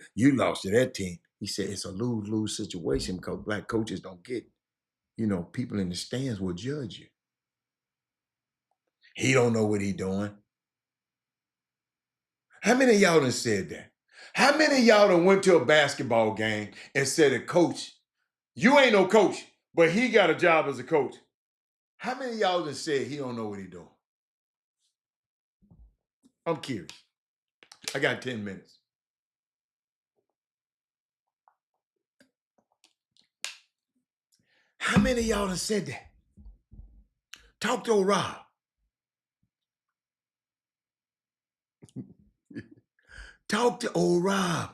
that team. He said it's a lose-lose situation because black coaches don't get, people in the stands will judge you. He don't know what he doing. How many of y'all done said that? How many of y'all done went to a basketball game and said to coach, you ain't no coach, but he got a job as a coach? How many of y'all done said he don't know what he doing? I'm curious. I got 10 minutes. How many of y'all done said that? Talk to old Rob. Talk to old Rob.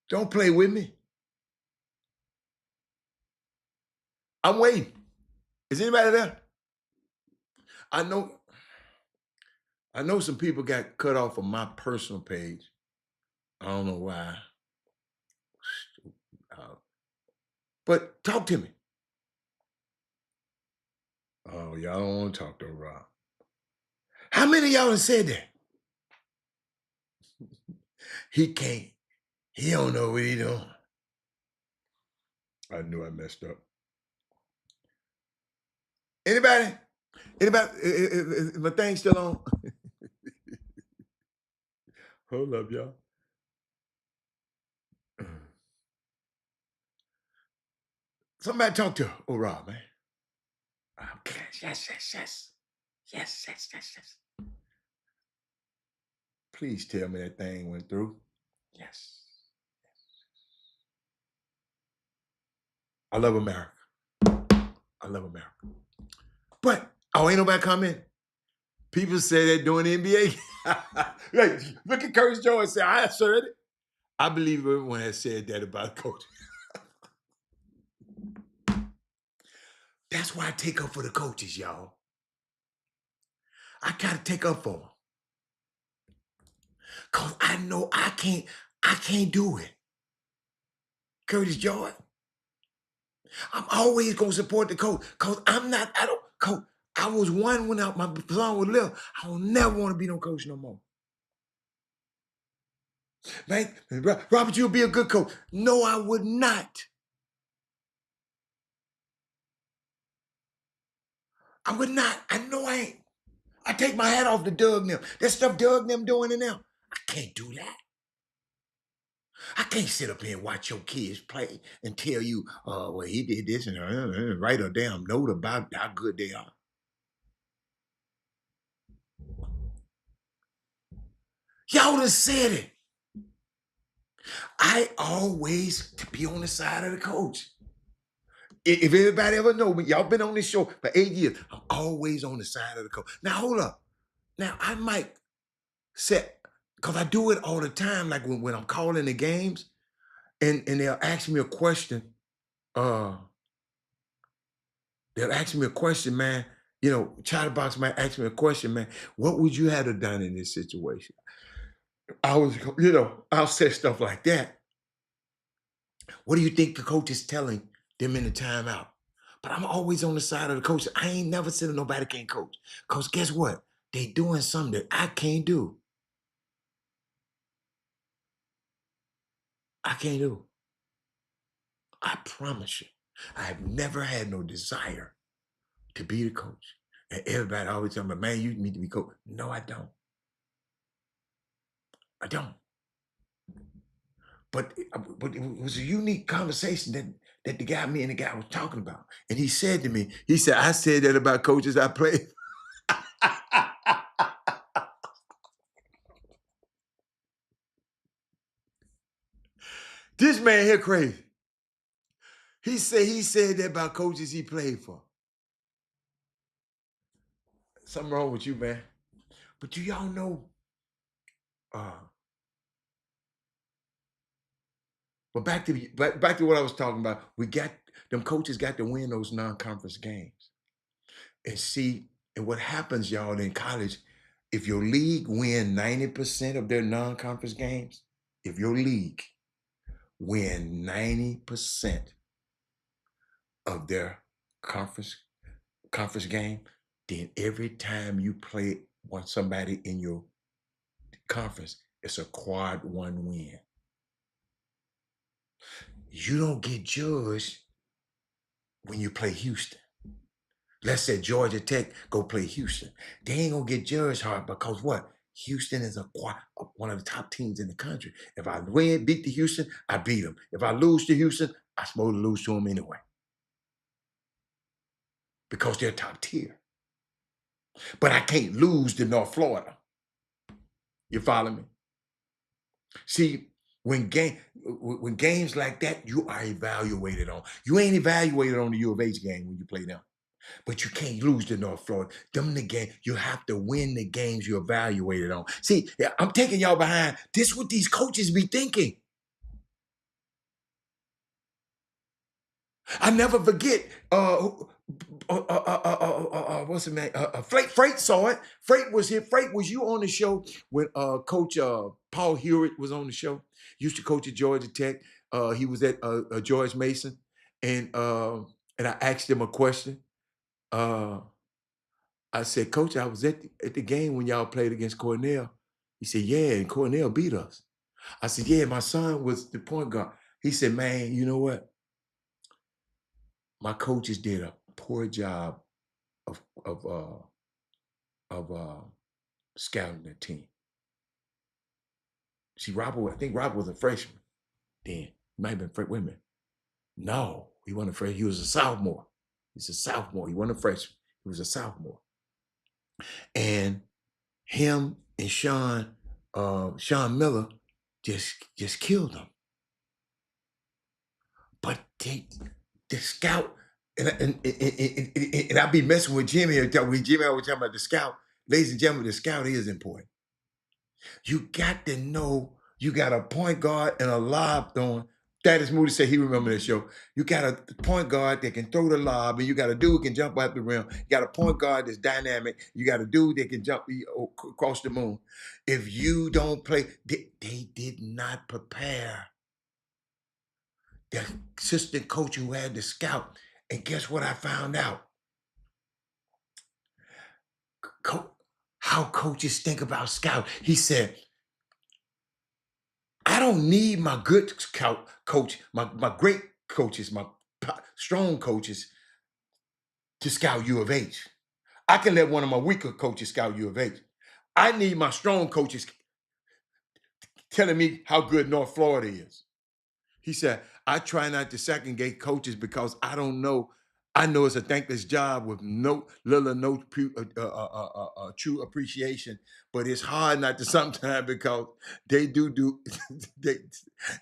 Don't play with me. I'm waiting. Is anybody there? I know some people got cut off of my personal page. I don't know why. But talk to me. Oh, y'all don't want to talk to Rob. How many of y'all have said that? He can't. He don't know what he doing. I knew I messed up. Anybody? Is my thing still on? Hold up, y'all. Somebody talk to Rob, man. Okay. Yes. Please tell me that thing went through. Yes. I love America. But, ain't nobody comment. People say they're doing the NBA. Like, look at Curtis Jones and say, I asserted it. I believe everyone has said that about coach. That's why I take up for the coaches, y'all. I gotta take up for them. Cause I know I can't do it. Curtis Jordan. I'm always gonna support the coach. Cause coach. I was one when my son was little. I will never want to be no coach no more. Man, Robert, you'll be a good coach. No, I would not. I would not. I know I ain't. I take my hat off to Doug and them. That stuff Doug and them doing in them. I can't do that. I can't sit up here and watch your kids play and tell you, well, he did this and write a damn note about how good they are. Y'all done said it. I always be on the side of the coach. If everybody ever know me, y'all been on this show for 8 years, I'm always on the side of the coach. Now, hold up. Now, I might say, because I do it all the time, like when I'm calling the games, and they'll ask me a question. They'll ask me a question, man. You know, Chatterbox might ask me a question, man. What would you have done in this situation? I'll say stuff like that. What do you think the coach is telling them in the timeout? But I'm always on the side of the coach. I ain't never said nobody can't coach. Because guess what? They doing something that I can't do. I can't do. I promise you. I have never had no desire to be the coach. And everybody always tell me, man, you need to be coach. No, I don't. I don't. But it was a unique conversation that me and the guy was talking about. And he said to me, he said, I said that about coaches I played. This man here crazy. He said that about coaches he played for. Something wrong with you, man. But do y'all know? But back to what I was talking about. We got them coaches got to win those non-conference games. And see, and what happens, y'all, in college, if your league win 90% of their non-conference games, if your league win 90% of their conference game, then every time you play somebody in your conference, it's a quad 1 win. You don't get judged when you play Houston. Let's say Georgia Tech go play Houston. They ain't gonna get judged hard because what? Houston is one of the top teams in the country. If I beat the Houston, I beat them. If I lose to Houston, I'm supposed to lose to them anyway. Because they're top tier. But I can't lose to North Florida. You follow me? See, when games like that, you are evaluated on. You ain't evaluated on the U of H game when you play them. But you can't lose to North Florida. The game, you have to win the games you're evaluated on. See, I'm taking y'all behind. This is what these coaches be thinking. I never forget, what's the name? Freight saw it. Freight was here. Freight, was you on the show when Coach Paul Hewitt was on the show? Used to coach at Georgia Tech. He was at George Mason. And I asked him a question. I said, Coach, I was at the game when y'all played against Cornell. He said, yeah, and Cornell beat us. I said, yeah, my son was the point guard. He said, man, you know what? My coaches did a poor job of scouting the team. See, I think Robert was a freshman then. He might have been freshman. Wait a minute. No, he wasn't a freshman. He was a sophomore. He's a sophomore. He wasn't a freshman. He was a sophomore. And him and Sean Miller just killed him. But the scout, and I be messing with Jimmy here. Jimmy always talking about the scout. Ladies and gentlemen, the scout is important. You got to know you got a point guard and a lob throwing. Thaddeus Moody said he remember that show. You got a point guard that can throw the lob, and you got a dude who can jump out the rim. You got a point guard that's dynamic. You got a dude that can jump across the moon. If you don't play, they did not prepare the assistant coach who had the scout. And guess what I found out? How coaches think about scout. He said, I don't need my good coach, my great coaches, my strong coaches to scout U of H. I can let one of my weaker coaches scout U of H. I need my strong coaches telling me how good North Florida is. He said, I try not to second guess coaches because I don't know. I know it's a thankless job with no true appreciation, but it's hard not to sometimes because they they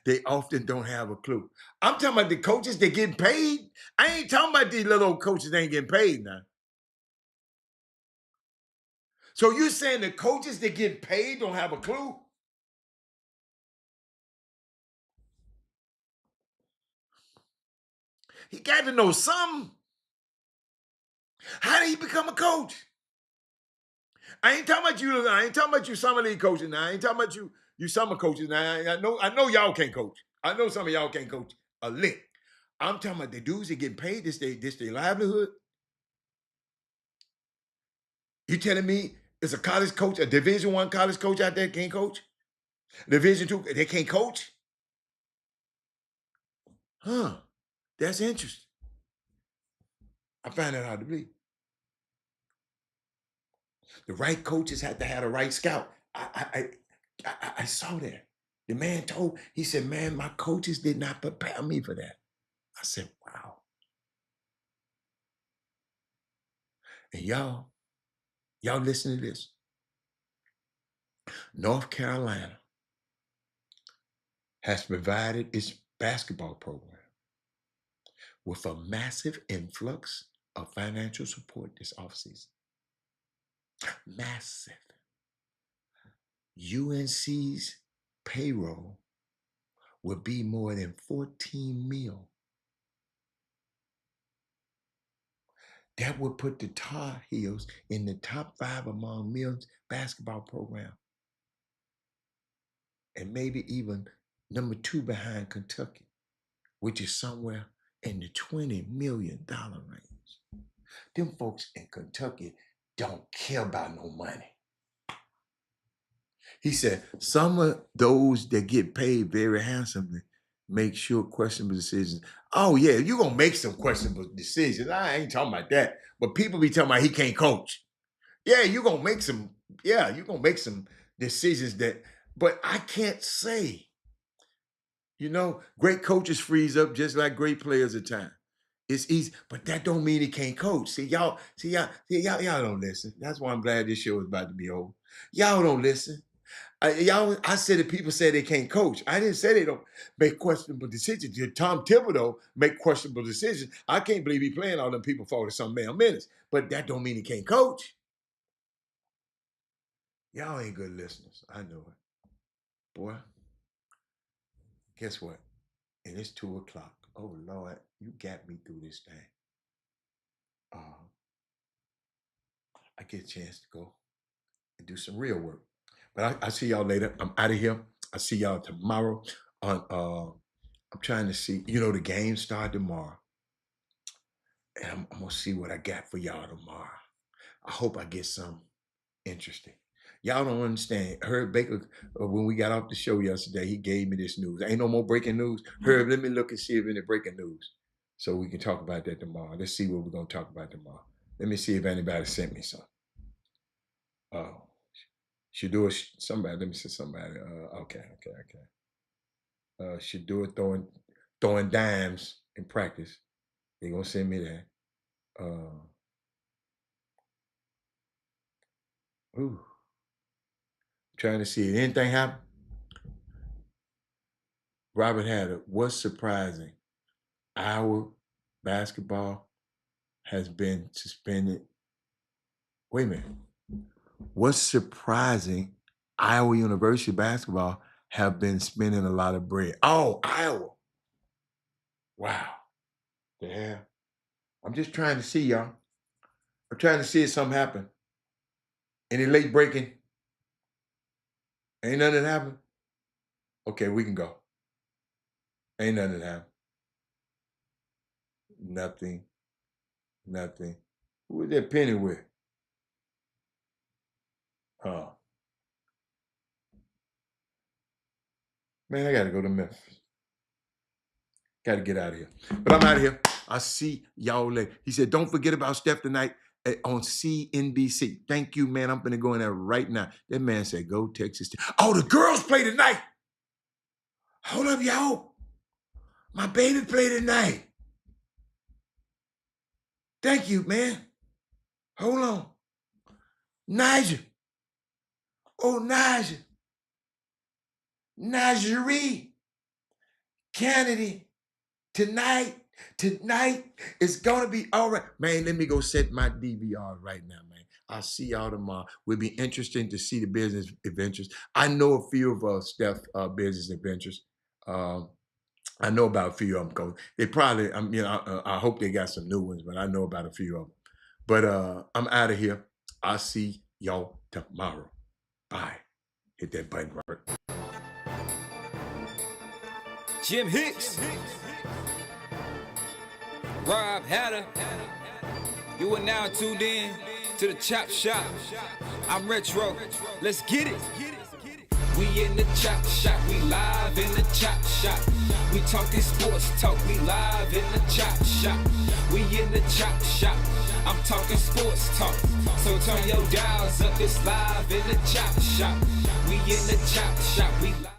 they often don't have a clue. I'm talking about the coaches that getting paid. I ain't talking about these little old coaches that ain't getting paid now. So you're saying the coaches that get paid don't have a clue? He got to know something. How did he become a coach? I ain't talking about you. I ain't talking about you summer league coaching now. I ain't talking about you summer coaches now. I know y'all can't coach. I know some of y'all can't coach a lick. I'm talking about the dudes that getting paid this their livelihood. You telling me it's a college coach, a Division I college coach out there can't coach? Division II, they can't coach? Huh. That's interesting. I find that hard to believe. The right coaches have to have the right scout. I saw that. The man he said, man, my coaches did not prepare me for that. I said, wow. And y'all listen to this. North Carolina has provided its basketball program with a massive influx of financial support this offseason. Massive. UNC's payroll will be more than 14 mil. That would put the Tar Heels in the top 5 among men's basketball program. And maybe even number 2 behind Kentucky, which is somewhere in the $20 million range. Them folks in Kentucky don't care about no money. He said, some of those that get paid very handsomely make sure questionable decisions. Oh, yeah, you're going to make some questionable decisions. I ain't talking about that. But people be talking about he can't coach. Yeah, you're going to make some decisions but I can't say. Great coaches freeze up just like great players at times. It's easy, but that don't mean he can't coach. Y'all don't listen. That's why I'm glad this show is about to be over. Y'all don't listen. I said that people say they can't coach. I didn't say they don't make questionable decisions. Tom Thibodeau make questionable decisions. I can't believe he playing all them people 40-some minutes. But that don't mean he can't coach. Y'all ain't good listeners. I know it. Boy, guess what? And it's 2:00. Oh, Lord, you got me through this thing. I get a chance to go and do some real work. But I see y'all later. I'm out of here. I see y'all tomorrow. I'm trying to see, the games start tomorrow. And I'm going to see what I got for y'all tomorrow. I hope I get some interesting. Y'all don't understand. Herb Baker, when we got off the show yesterday, he gave me this news. Ain't no more breaking news. Herb, let me look and see if any breaking news. So we can talk about that tomorrow. Let's see what we're going to talk about tomorrow. Let me see if anybody sent me something. Should do it. Somebody. Let me see somebody. Okay. Should do it throwing dimes in practice. They gonna send me that. Trying to see if anything happen. Robert Hatter, what's surprising? Our basketball has been suspended. Wait a minute. What's surprising? Iowa University basketball have been spending a lot of bread. Oh, Iowa. Wow. The hell. I'm just trying to see, y'all. I'm trying to see if something happen. Any late breaking? Ain't nothing happen? Okay, we can go. Ain't nothing happen. Nothing. Who was that Penny with? Huh. Man, I got to go to Memphis. Got to get out of here. But I'm out of here. I'll see y'all later. He said, don't forget about Steph tonight on CNBC. Thank you, man. I'm going to go in there right now. That man said, go Texas. Oh, the girls play tonight. Hold up, y'all. My baby play tonight. Thank you, man. Hold on. Nigel. Oh, Nigel. Nigeria. Kennedy. Tonight is gonna be all right. Man, let me go set my DVR right now, man. I'll see y'all tomorrow. Will be interesting to see the business adventures. I know a few of Steph's business adventures. I know about a few of them because they probably, I hope they got some new ones, but I know about a few of them. But I'm out of here. I'll see y'all tomorrow. Bye. Hit that button, Robert. Jim Hicks, Rob Hatter, you are now tuned in to the Chop Shop. I'm Retro, let's get it. We in the Chop Shop, we live in the Chop Shop. We talking sports talk, we live in the Chop Shop. We in the Chop Shop, I'm talking sports talk. So turn your dials up, it's live in the Chop Shop. We in the Chop Shop, we live.